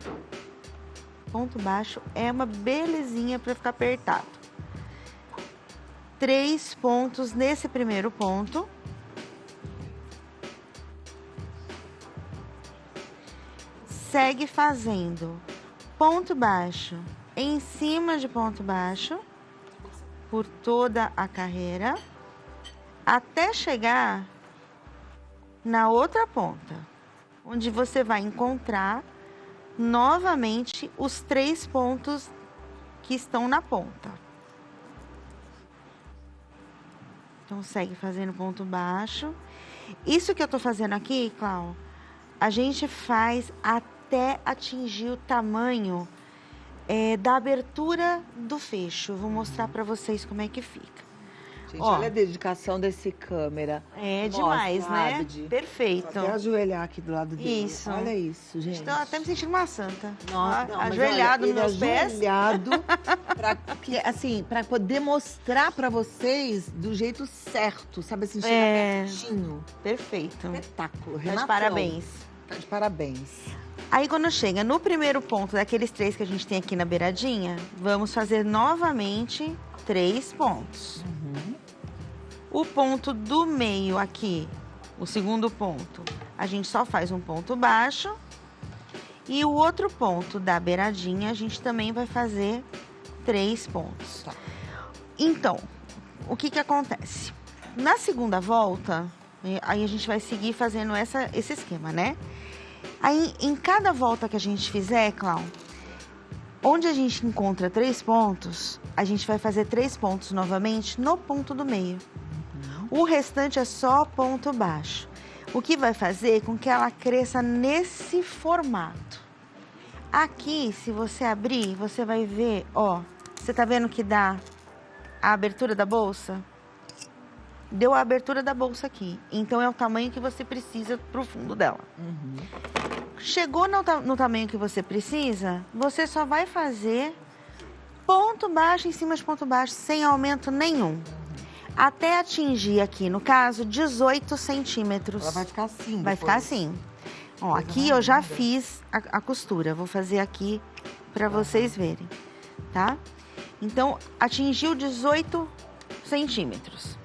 ponto baixo, é uma belezinha para ficar apertado. 3 pontos nesse primeiro ponto. Segue fazendo ponto baixo em cima de ponto baixo por toda a carreira, até chegar na outra ponta, onde você vai encontrar novamente os 3 pontos que estão na ponta. Então, segue fazendo ponto baixo. Isso que eu tô fazendo aqui, Clau, a gente faz até atingir o tamanho da abertura do fecho. Vou mostrar para vocês como é que fica. Gente, Ó. olha a dedicação desse câmera. É Mostra, demais, né? Abdi. Perfeito. Vou até ajoelhar aqui do lado dele. Isso. Olha isso, gente. Estou até me sentindo uma santa. Nossa, Ó, não, mas ajoelhado olha, nos meus ele pés. ajoelhado para poder mostrar para vocês do jeito certo, sabe assim, chega pertinho. Perfeito. Espetáculo. Tá de Renatão, parabéns. Tá de parabéns. Aí quando chega no primeiro ponto daqueles 3 que a gente tem aqui na beiradinha, vamos fazer novamente 3 pontos. O ponto do meio aqui, o segundo ponto, a gente só faz um ponto baixo. E o outro ponto da beiradinha, a gente também vai fazer 3 pontos. Tá. Então, o que acontece? Na segunda volta, aí a gente vai seguir fazendo esse esquema, né? Aí, em cada volta que a gente fizer, Cláudio, onde a gente encontra 3 pontos, a gente vai fazer 3 pontos novamente no ponto do meio. O restante é só ponto baixo. O que vai fazer com que ela cresça nesse formato. Aqui, se você abrir, você vai ver, ó, você tá vendo que dá a abertura da bolsa? Deu a abertura da bolsa aqui. Então, é o tamanho que você precisa pro fundo dela. Chegou no tamanho que você precisa, você só vai fazer ponto baixo em cima de ponto baixo, sem aumento nenhum. Até atingir aqui, no caso, 18 centímetros. Ela vai ficar assim. Vai ficar assim. Ó, aqui eu já fiz a costura. Vou fazer aqui para vocês verem, tá? Então, atingiu 18 centímetros.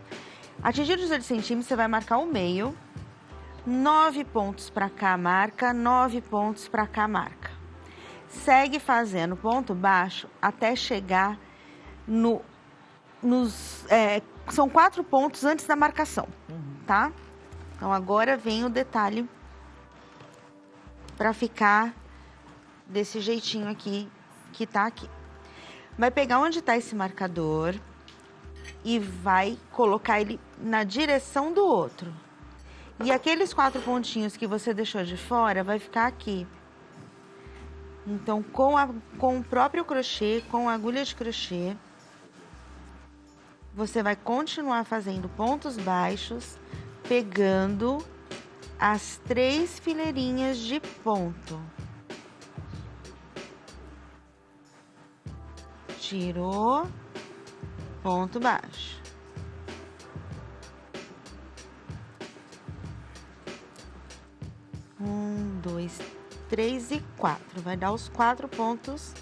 Atingiu 18 centímetros, você vai marcar o meio. 9 pontos para cá, marca. 9 pontos para cá, marca. Segue fazendo ponto baixo até chegar são 4 pontos antes da marcação, tá? Então, agora vem o detalhe para ficar desse jeitinho aqui, que tá aqui. Vai pegar onde tá esse marcador e vai colocar ele na direção do outro. E aqueles 4 pontinhos que você deixou de fora, vai ficar aqui. Então, com o próprio crochê, com a agulha de crochê, você vai continuar fazendo pontos baixos, pegando as 3 fileirinhas de ponto. Tirou, ponto baixo. Um, 2, 3 e 4. Vai dar os 4 pontos.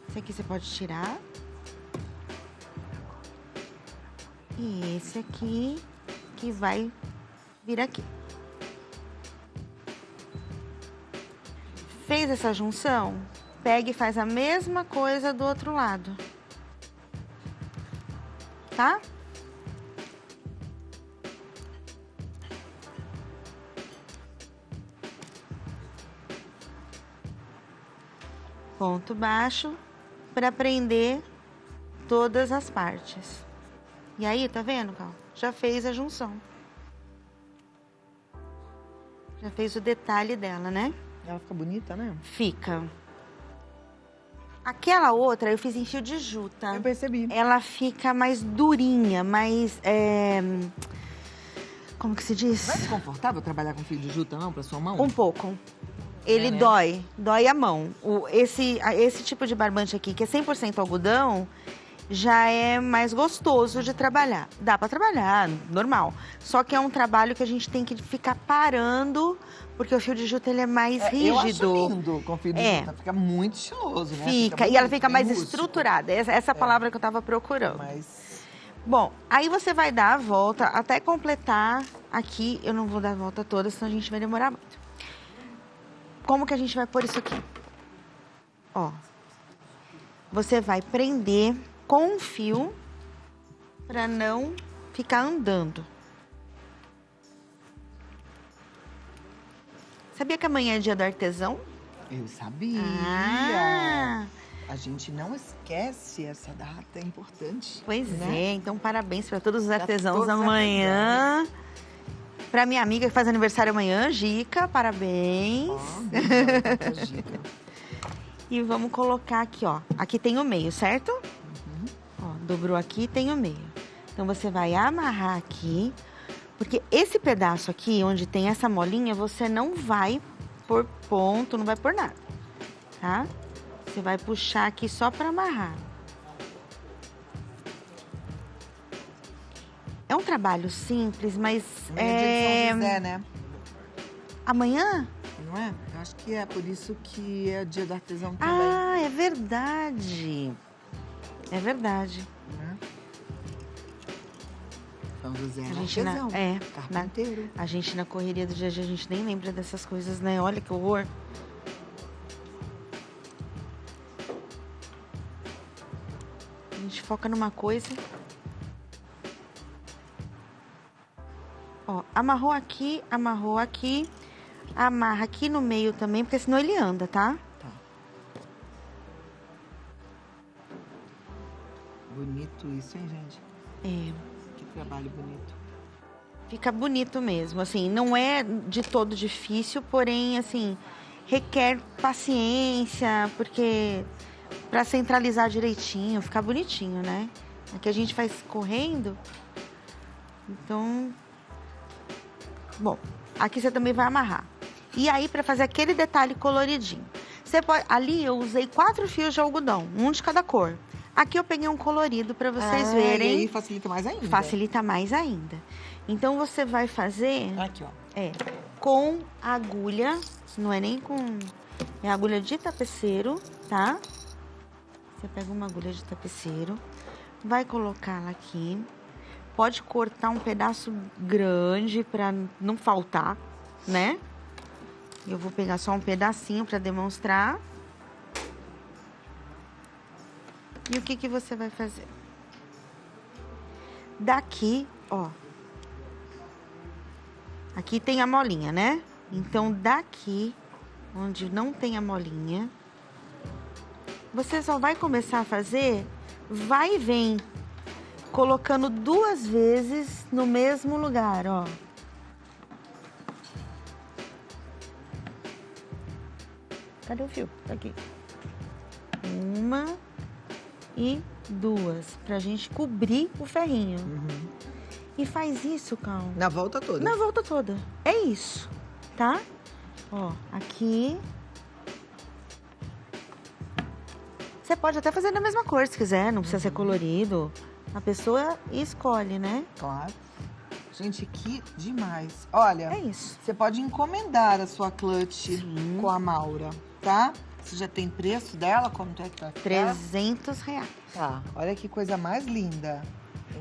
Esse aqui você pode tirar. E esse aqui que vai vir aqui. Fez essa junção? Pega e faz a mesma coisa do outro lado. Tá? Ponto baixo para prender todas as partes. E aí, tá vendo, Cal? Já fez a junção. Já fez o detalhe dela, né? Ela fica bonita, né? Fica. Aquela outra eu fiz em fio de juta. Eu percebi. Ela fica mais durinha, mais... Como que se diz? Não é desconfortável trabalhar com fio de juta, não, pra sua mão? Um pouco. Ele né? dói a mão. Esse tipo de barbante aqui, que é 100% algodão, já é mais gostoso de trabalhar. Dá pra trabalhar, normal. Só que é um trabalho que a gente tem que ficar parando, porque o fio de juta ele é mais rígido. Eu acho lindo com fio de juta, fica muito estiloso, né? Fica, e ela fica mais estruturada. Essa palavra que eu tava procurando. Bom, aí você vai dar a volta até completar aqui. Eu não vou dar a volta toda, senão a gente vai demorar muito. Como que a gente vai pôr isso aqui? Ó, você vai prender com um fio para não ficar andando. Sabia que amanhã é dia do artesão? Eu sabia. Ah. A gente não esquece essa data, é importante. Pois né? é, então parabéns para todos os artesãos todos os amanhã. Pra minha amiga que faz aniversário amanhã, Gica, parabéns. Ó, Gica. E vamos colocar aqui, ó. Aqui tem o meio, certo? Ó, dobrou aqui, tem o meio. Então, você vai amarrar aqui. Porque esse pedaço aqui, onde tem essa molinha, você não vai pôr ponto, não vai pôr nada, tá? Você vai puxar aqui só pra amarrar. É um trabalho simples, mas Amanhã é dia de São José, né? Amanhã? Não é? Eu acho que é por isso que é o dia do artesão também. Ah, é verdade. É verdade. Né? São José A é gente artesão. carpinteiro. A gente na correria do dia a dia, a gente nem lembra dessas coisas, né? Olha que horror. A gente foca numa coisa. Ó, amarrou aqui, amarra aqui no meio também, porque senão ele anda, tá? Tá. Bonito isso, hein, gente? É. Que trabalho bonito. Fica bonito mesmo, assim, não é de todo difícil, porém, assim, requer paciência, porque pra centralizar direitinho, ficar bonitinho, né? Aqui a gente faz correndo, então... Bom, aqui você também vai amarrar. E aí, pra fazer aquele detalhe coloridinho, você pode... Ali eu usei 4 fios de algodão, um de cada cor. Aqui eu peguei um colorido pra vocês verem. E aí facilita mais ainda. Facilita mais ainda. Então, você vai fazer... Aqui, ó. Com agulha, não é nem com... É agulha de tapeceiro, tá? Você pega uma agulha de tapeceiro, vai colocar ela aqui. Pode cortar um pedaço grande pra não faltar, né? Eu vou pegar só um pedacinho pra demonstrar. E o que que você vai fazer? Daqui, ó. Aqui tem a molinha, né? Então, daqui, onde não tem a molinha, você só vai começar a fazer vai e vem, colocando 2 vezes no mesmo lugar, ó. Cadê o fio? Tá aqui. 1 e 2, pra gente cobrir o ferrinho. E faz isso, Cal. Na volta toda. Na volta toda. É isso, tá? Ó, aqui. Você pode até fazer da mesma cor, se quiser. Não precisa ser colorido. A pessoa escolhe, né? Claro. Gente, que demais. Olha, É isso. você pode encomendar a sua clutch com a Maura, tá? Você já tem preço dela? Quanto é que tá? R$300. Tá, olha que coisa mais linda.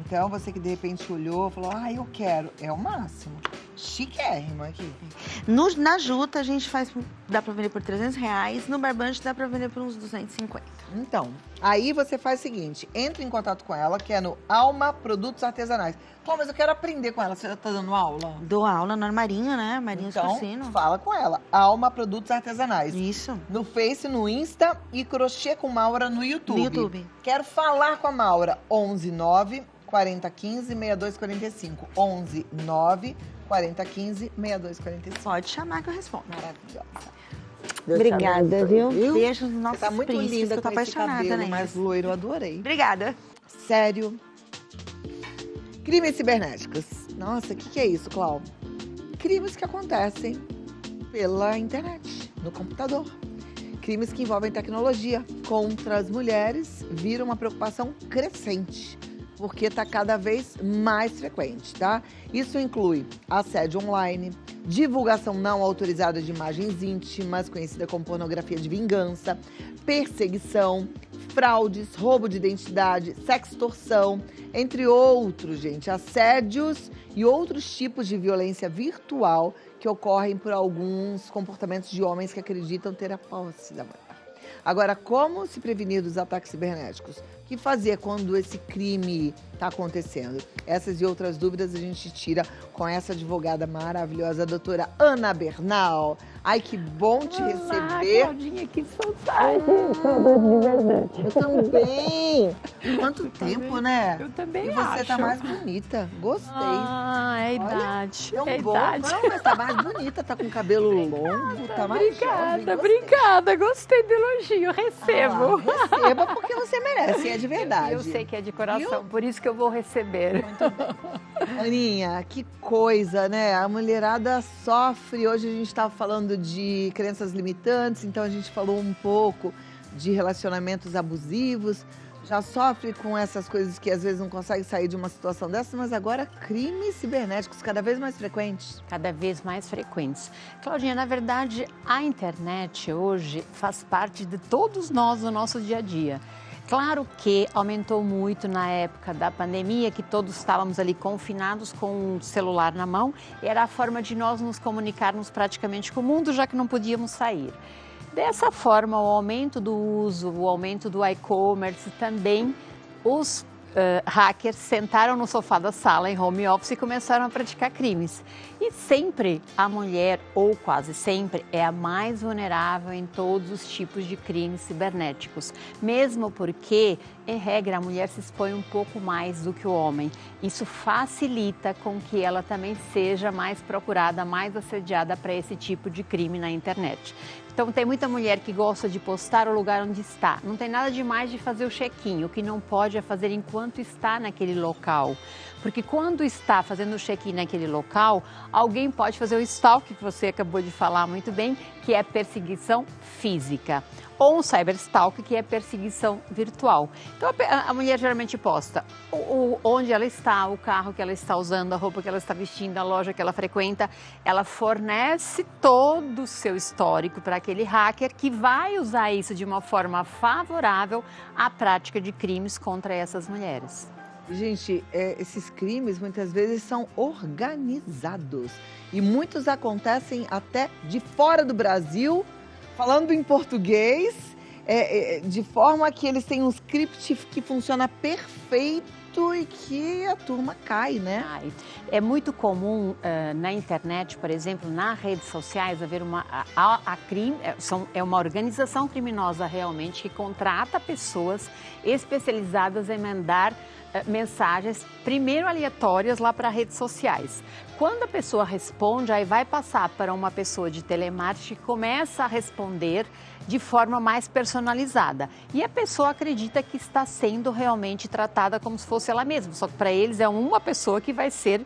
Então, você que de repente olhou e falou, eu quero. É o máximo. Chiquérrimo aqui. Na Juta, a gente faz... Dá pra vender por R$300. No Barbante, dá pra vender por uns 250. Então, aí você faz o seguinte, entra em contato com ela, que é no Alma Produtos Artesanais. Pô, mas eu quero aprender com ela. Você já tá dando aula? Dou aula no Armarinho, né? Armarinho Então, Escocino. fala com ela. Alma Produtos Artesanais. Isso. No Face, no Insta e Crochê com Maura no YouTube. No YouTube. Quero falar com a Maura. 11 9 40 15 6245. 11 9 40 15 6245. Pode chamar que eu respondo. Maravilhosa. Obrigada, viu? Beijos nos nossos Você tá muito príncipes, linda que eu tô com esse apaixonada, cabelo né? mais loiro, eu adorei. Obrigada. Sério. Crimes cibernéticos. Nossa, o que é isso, Clau? Crimes que acontecem pela internet, no computador. Crimes que envolvem tecnologia contra as mulheres viram uma preocupação crescente, porque está cada vez mais frequente, tá? Isso inclui assédio online, divulgação não autorizada de imagens íntimas, conhecida como pornografia de vingança, perseguição, fraudes, roubo de identidade, sextorção, entre outros, gente, assédios e outros tipos de violência virtual que ocorrem por alguns comportamentos de homens que acreditam ter a posse da mulher. Agora, como se prevenir dos ataques cibernéticos? O que fazer quando esse crime está acontecendo? Essas e outras dúvidas a gente tira com essa advogada maravilhosa, a doutora Ana Bernal. Ai, que bom te Olá, receber. Claudinha, que saudade. Saudade de verdade. Eu também. Quanto tempo, né? Eu também E você tá acho. mais bonita. Gostei. Ah, é a Olha, idade. tão É a bom. idade. Não, mas tá mais bonita, tá com cabelo longo, tá mais jovem. Obrigada, Gostei. obrigada. Gostei do elogio, recebo. Ah, receba porque você merece, é de verdade. Eu sei que é de coração, Viu? por isso que eu vou receber. Aninha, que coisa, né? A mulherada sofre. Hoje a gente estava falando de crenças limitantes, então a gente falou um pouco de relacionamentos abusivos. Já sofre com essas coisas que às vezes não consegue sair de uma situação dessa, mas agora crimes cibernéticos cada vez mais frequentes. Cada vez mais frequentes. Claudinha, na verdade, a internet hoje faz parte de todos nós no nosso dia a dia. Claro que aumentou muito na época da pandemia, que todos estávamos ali confinados com o celular na mão. Era a forma de nós nos comunicarmos praticamente com o mundo, já que não podíamos sair. Dessa forma, o aumento do uso, o aumento do e-commerce também, os hackers sentaram no sofá da sala em home office e começaram a praticar crimes. E sempre a mulher, ou quase sempre, é a mais vulnerável em todos os tipos de crimes cibernéticos. Mesmo porque, em regra, a mulher se expõe um pouco mais do que o homem. Isso facilita com que ela também seja mais procurada, mais assediada para esse tipo de crime na internet. Então, tem muita mulher que gosta de postar o lugar onde está. Não tem nada demais de fazer o check-in. O que não pode é fazer enquanto está naquele local. Porque quando está fazendo o check-in naquele local, alguém pode fazer o stalk, que você acabou de falar muito bem, que é perseguição física. Ou um cyberstalk, que é perseguição virtual. Então, a mulher geralmente posta onde ela está, o carro que ela está usando, a roupa que ela está vestindo, a loja que ela frequenta. Ela fornece todo o seu histórico para aquele hacker que vai usar isso de uma forma favorável à prática de crimes contra essas mulheres. Gente, esses crimes muitas vezes são organizados e muitos acontecem até de fora do Brasil, falando em português, de forma que eles têm um script que funciona perfeito e que a turma cai, né? É muito comum na internet, por exemplo, nas redes sociais, haver é uma organização criminosa realmente que contrata pessoas especializadas em mandar mensagens, primeiro aleatórias, lá para redes sociais. Quando a pessoa responde, aí vai passar para uma pessoa de telemarketing que começa a responder de forma mais personalizada. E a pessoa acredita que está sendo realmente tratada como se fosse ela mesma, só que para eles é uma pessoa que vai ser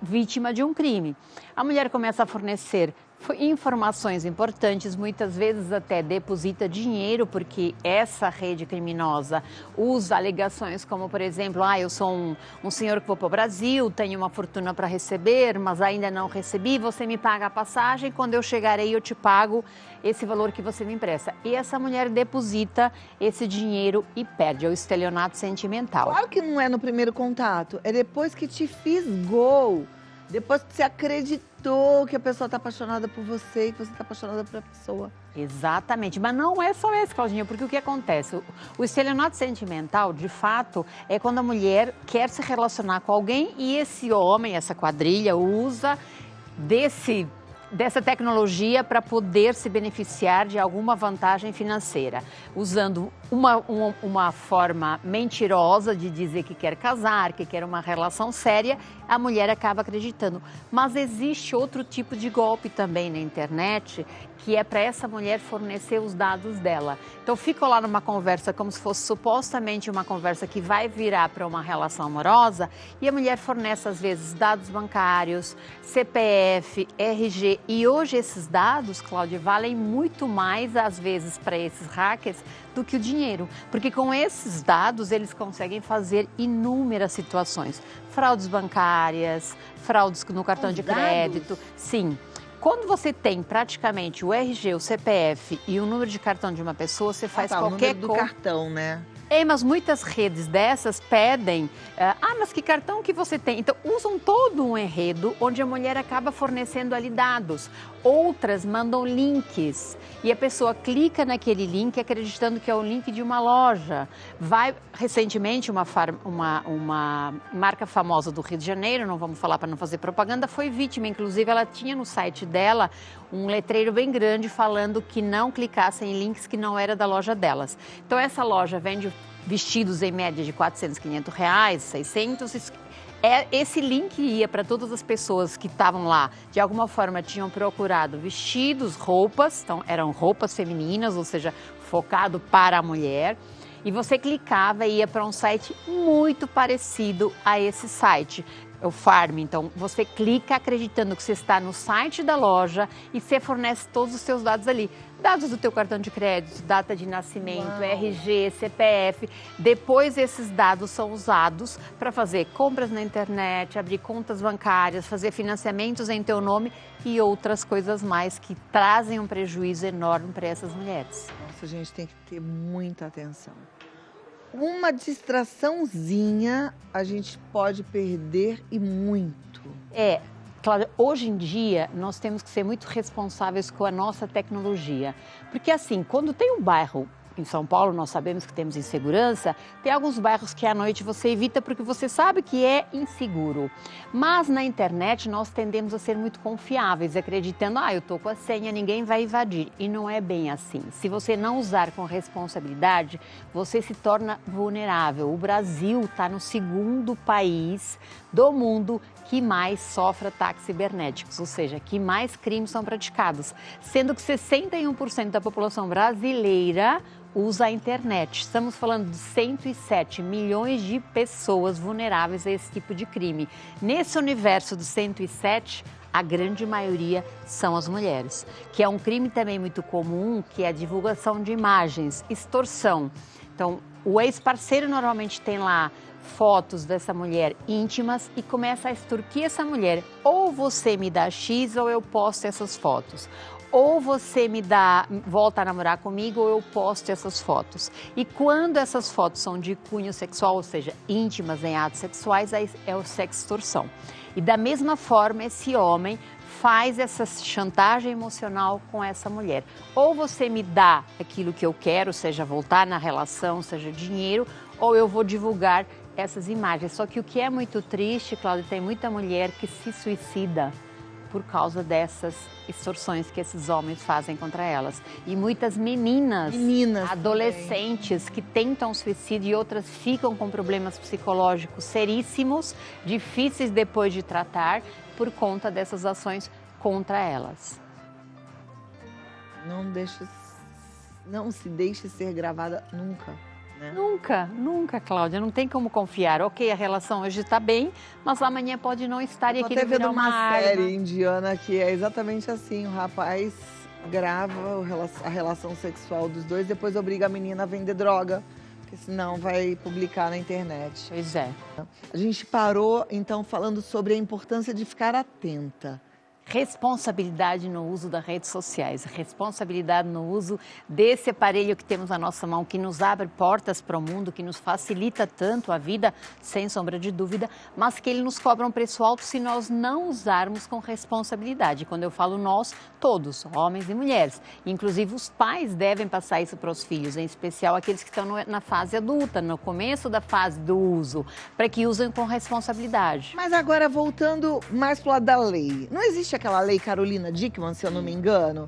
vítima de um crime. A mulher começa a fornecer informações importantes, muitas vezes até deposita dinheiro, porque essa rede criminosa usa alegações como, por exemplo, eu sou um senhor que vou para o Brasil, tenho uma fortuna para receber, mas ainda não recebi, você me paga a passagem, quando eu chegar aí eu te pago esse valor que você me empresta. E essa mulher deposita esse dinheiro e perde, é o estelionato sentimental. Claro que não é no primeiro contato, é depois que te fisgou. Depois que você acreditou que a pessoa está apaixonada por você e que você está apaixonada por a pessoa. Exatamente, mas não é só esse, Claudinha, porque o que acontece? O estelionato sentimental, de fato, é quando a mulher quer se relacionar com alguém e esse homem, essa quadrilha, usa dessa tecnologia para poder se beneficiar de alguma vantagem financeira, usando uma forma mentirosa de dizer que quer casar, que quer uma relação séria, a mulher acaba acreditando. Mas existe outro tipo de golpe também na internet, que é para essa mulher fornecer os dados dela. Então, fica lá numa conversa como se fosse supostamente uma conversa que vai virar para uma relação amorosa e a mulher fornece, às vezes, dados bancários, CPF, RG. E hoje esses dados, Cláudia, valem muito mais, às vezes, para esses hackers do que o dinheiro. Porque com esses dados, eles conseguem fazer inúmeras situações. Fraudes bancárias, fraudes no cartão de crédito. Sim. Quando você tem praticamente o RG, o CPF e o número de cartão de uma pessoa, você faz qualquer coisa. O número do cartão, né? Mas muitas redes dessas pedem, mas que cartão que você tem? Então, usam todo um enredo onde a mulher acaba fornecendo ali dados. Outras mandam links e a pessoa clica naquele link acreditando que é o link de uma loja. Recentemente, uma marca famosa do Rio de Janeiro, não vamos falar para não fazer propaganda, foi vítima. Inclusive, ela tinha no site dela um letreiro bem grande falando que não clicassem em links que não era da loja delas. Então, essa loja vende vestidos em média de R$400, R$500, 600. Esse link ia para todas as pessoas que estavam lá, de alguma forma tinham procurado vestidos, roupas, então eram roupas femininas, ou seja, focado para a mulher. E você clicava e ia para um site muito parecido a esse site. O Farm, então você clica acreditando que você está no site da loja e você fornece todos os seus dados ali. Dados do teu cartão de crédito, data de nascimento, RG, CPF. Depois esses dados são usados para fazer compras na internet, abrir contas bancárias, fazer financiamentos em teu nome e outras coisas mais que trazem um prejuízo enorme para essas mulheres. Nossa, a gente tem que ter muita atenção. Uma distraçãozinha a gente pode perder e muito. Cláudia, hoje em dia nós temos que ser muito responsáveis com a nossa tecnologia. Porque assim, quando tem um bairro, em São Paulo nós sabemos que temos insegurança, tem alguns bairros que à noite você evita porque você sabe que é inseguro. Mas na internet nós tendemos a ser muito confiáveis, acreditando, eu estou com a senha, ninguém vai invadir. E não é bem assim. Se você não usar com responsabilidade, você se torna vulnerável. O Brasil está no segundo país do mundo que mais sofre ataques cibernéticos, ou seja, que mais crimes são praticados, sendo que 61% da população brasileira usa a internet. Estamos falando de 107 milhões de pessoas vulneráveis a esse tipo de crime. Nesse universo dos 107, a grande maioria são as mulheres, que é um crime também muito comum, que é a divulgação de imagens, extorsão. Então, o ex-parceiro normalmente tem lá fotos dessa mulher íntimas e começa a extorquir essa mulher. Ou você me dá X ou eu posto essas fotos. Ou você volta a namorar comigo ou eu posto essas fotos. E quando essas fotos são de cunho sexual, ou seja, íntimas em atos sexuais, aí é o sextorção. E da mesma forma, esse homem faz essa chantagem emocional com essa mulher. Ou você me dá aquilo que eu quero, seja voltar na relação, seja dinheiro, ou eu vou divulgar essas imagens. Só que o que é muito triste, Cláudia, tem muita mulher que se suicida por causa dessas extorsões que esses homens fazem contra elas. E muitas meninas adolescentes também, que tentam suicídio e outras ficam com problemas psicológicos seríssimos, difíceis depois de tratar, por conta dessas ações contra elas. Não se deixe ser gravada nunca. Né? Nunca, Cláudia, não tem como confiar. Ok, a relação hoje está bem, mas amanhã pode não estar e aquilo virar uma série indiana que é exatamente assim, o rapaz grava a relação sexual dos dois, depois obriga a menina a vender droga, porque senão vai publicar na internet. Pois é. A gente parou, então, falando sobre a importância de ficar atenta. Responsabilidade no uso das redes sociais, responsabilidade no uso desse aparelho que temos na nossa mão, que nos abre portas para o mundo, que nos facilita tanto a vida, sem sombra de dúvida, mas que ele nos cobra um preço alto se nós não usarmos com responsabilidade. Quando eu falo nós, todos, homens e mulheres. Inclusive os pais devem passar isso para os filhos, em especial aqueles que estão na fase adulta, no começo da fase do uso, para que usem com responsabilidade. Mas agora, voltando mais para o lado da lei, não existe aquela lei Carolina Dickmann, se eu não me engano,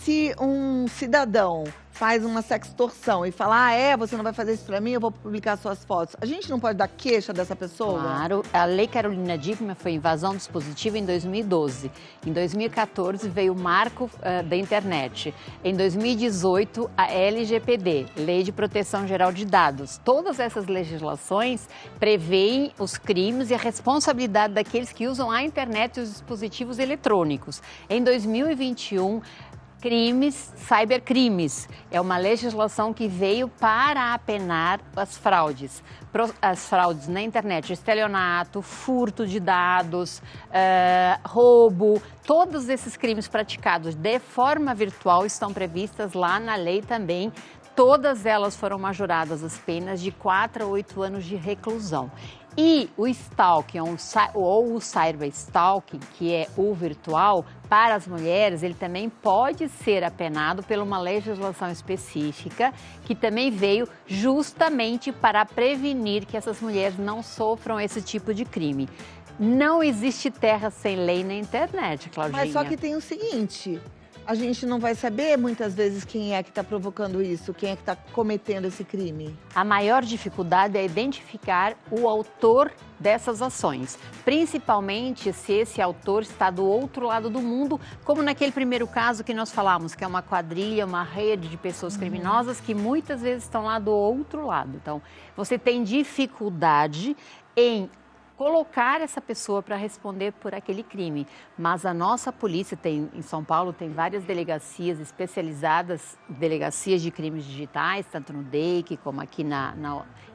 se um cidadão faz uma sextorção e fala, você não vai fazer isso pra mim, eu vou publicar suas fotos. A gente não pode dar queixa dessa pessoa? Claro, a lei Carolina Dickmann foi invasão dispositiva em 2012. Em 2014 veio o marco da internet. Em 2018, a LGPD, Lei de Proteção Geral de Dados. Todas essas legislações prevêem os crimes e a responsabilidade daqueles que usam a internet e os dispositivos eletrônicos. Em 2021, cybercrimes. É uma legislação que veio para apenar as fraudes na internet, estelionato, furto de dados, roubo. Todos esses crimes praticados de forma virtual estão previstas lá na lei também, Todas elas foram majoradas as penas de 4 a 8 anos de reclusão. E o stalking, ou o cyberstalking, que é o virtual, para as mulheres, ele também pode ser apenado por uma legislação específica, que também veio justamente para prevenir que essas mulheres não sofram esse tipo de crime. Não existe terra sem lei na internet, Claudinha. Mas só que tem o seguinte... A gente não vai saber, muitas vezes, quem é que está provocando isso, quem é que está cometendo esse crime. A maior dificuldade é identificar o autor dessas ações, principalmente se esse autor está do outro lado do mundo, como naquele primeiro caso que nós falamos, que é uma quadrilha, uma rede de pessoas criminosas que muitas vezes estão lá do outro lado. Então, você tem dificuldade em colocar essa pessoa para responder por aquele crime. Mas a nossa polícia tem, em São Paulo, tem várias delegacias especializadas, delegacias de crimes digitais, tanto no DEIC como aqui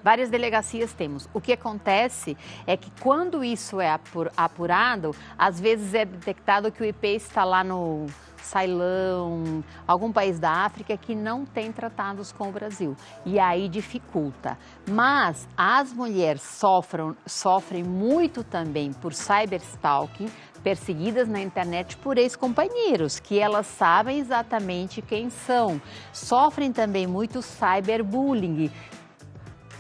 várias delegacias temos. O que acontece é que quando isso é apurado, às vezes é detectado que o IP está lá no Ceilão, algum país da África que não tem tratados com o Brasil. E aí dificulta. Mas as mulheres sofrem muito também por cyberstalking, perseguidas na internet por ex-companheiros, que elas sabem exatamente quem são. Sofrem também muito cyberbullying.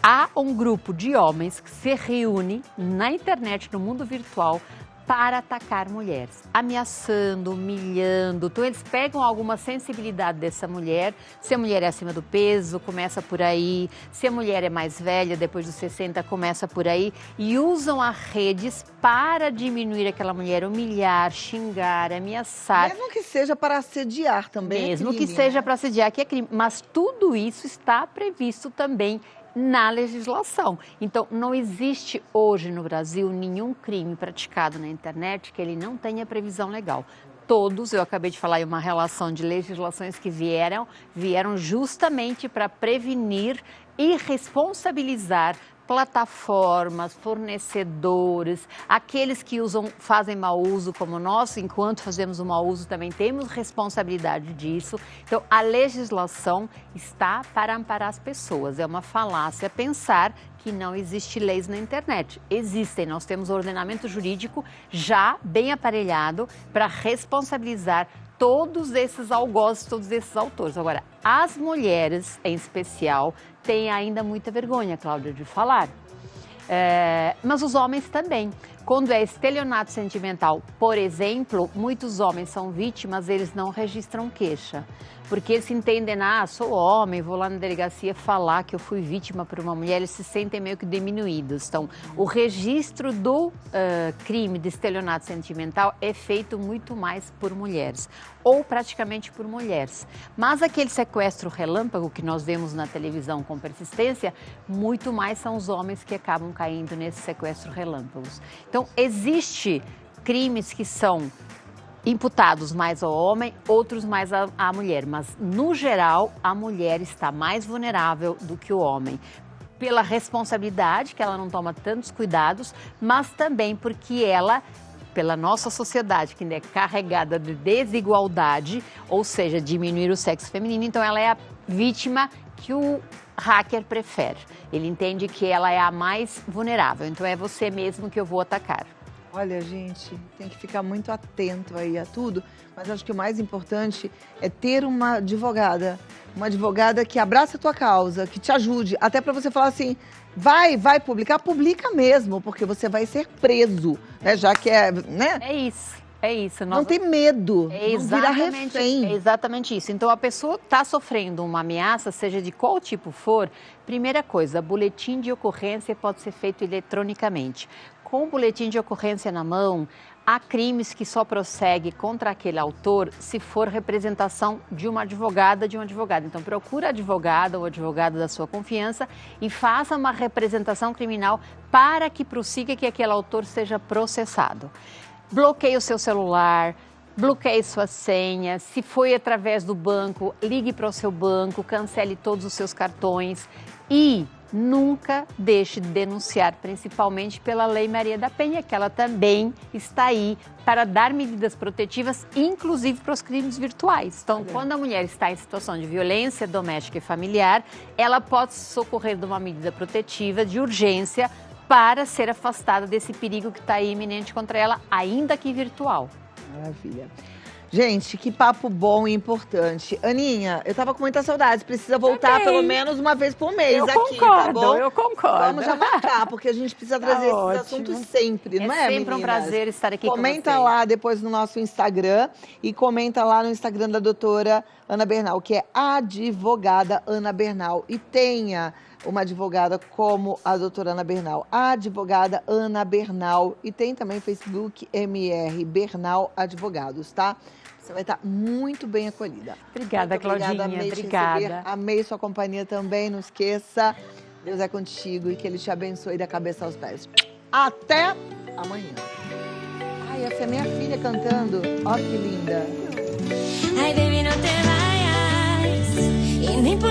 Há um grupo de homens que se reúne na internet, no mundo virtual, para atacar mulheres, ameaçando, humilhando. Então, eles pegam alguma sensibilidade dessa mulher. Se a mulher é acima do peso, começa por aí. Se a mulher é mais velha, depois dos 60, começa por aí. E usam as redes para diminuir aquela mulher, humilhar, xingar, ameaçar. Mesmo que seja para assediar também. Mesmo que seja para assediar, que é crime. Mas tudo isso está previsto também na legislação. Então, não existe hoje no Brasil nenhum crime praticado na internet que ele não tenha previsão legal. Todos, eu acabei de falar em uma relação de legislações que vieram justamente para prevenir e responsabilizar plataformas, fornecedores, aqueles que fazem mau uso, como nós, enquanto fazemos o mau uso, também temos responsabilidade disso. Então, a legislação está para amparar as pessoas. É uma falácia pensar que não existe leis na internet. Existem, nós temos ordenamento jurídico já bem aparelhado para responsabilizar todos esses algozes, todos esses autores. Agora, as mulheres, em especial, têm ainda muita vergonha, Cláudia, de falar. Mas os homens também. Quando é estelionato sentimental, por exemplo, muitos homens são vítimas, eles não registram queixa. Porque eles se entendem, sou homem, vou lá na delegacia falar que eu fui vítima por uma mulher, eles se sentem meio que diminuídos. Então, o registro do crime de estelionato sentimental é feito muito mais por mulheres, ou praticamente por mulheres. Mas aquele sequestro relâmpago que nós vemos na televisão com persistência, muito mais são os homens que acabam caindo nesses sequestros relâmpagos. Então, existe crimes que são imputados mais ao homem, outros mais à mulher, mas no geral a mulher está mais vulnerável do que o homem, pela responsabilidade, que ela não toma tantos cuidados, mas também porque ela, pela nossa sociedade, que é carregada de desigualdade, ou seja, diminuir o sexo feminino, então ela é a vítima que o hacker prefere. Ele entende que ela é a mais vulnerável, então é você mesmo que eu vou atacar. Olha, gente, tem que ficar muito atento aí a tudo, mas acho que o mais importante é ter uma advogada que abrace a tua causa, que te ajude, até para você falar assim, vai publicar, publica mesmo, porque você vai ser preso, né, já que né? É isso. Não tem medo, não virar refém. É exatamente isso. Então, a pessoa está sofrendo uma ameaça, seja de qual tipo for, primeira coisa, boletim de ocorrência pode ser feito eletronicamente. Com o boletim de ocorrência na mão, há crimes que só prossegue contra aquele autor se for representação de uma advogada, de um advogado. Então, procura a advogada ou advogado da sua confiança e faça uma representação criminal para que prossiga que aquele autor seja processado. Bloqueie o seu celular, bloqueie sua senha. Se foi através do banco, ligue para o seu banco, cancele todos os seus cartões e nunca deixe de denunciar, principalmente pela Lei Maria da Penha, que ela também está aí para dar medidas protetivas, inclusive para os crimes virtuais. Então, quando a mulher está em situação de violência doméstica e familiar, ela pode socorrer de uma medida protetiva de urgência para ser afastada desse perigo que está aí iminente contra ela, ainda que virtual. Maravilha. Gente, que papo bom e importante. Aninha, eu tava com muita saudade. Precisa voltar pelo menos uma vez por mês aqui, tá bom? Eu concordo. Vamos já marcar, porque a gente precisa trazer esses assuntos sempre, não é, sempre um prazer estar aqui Comenta com vocês. lá depois no nosso Instagram e comenta lá no Instagram da doutora Ana Bernal, que é advogada Ana Bernal. E tenha uma advogada como a doutora Ana Bernal, a advogada Ana Bernal. E tem também Facebook MR Bernal Advogados, tá? Você vai estar muito bem acolhida. Obrigada, Claudinha. Obrigada. Amei sua companhia também. Não esqueça, Deus é contigo e que Ele te abençoe da cabeça aos pés. Até amanhã. Ai, essa é minha filha cantando. Ó, que linda. Ay, baby, no te vayas y no importa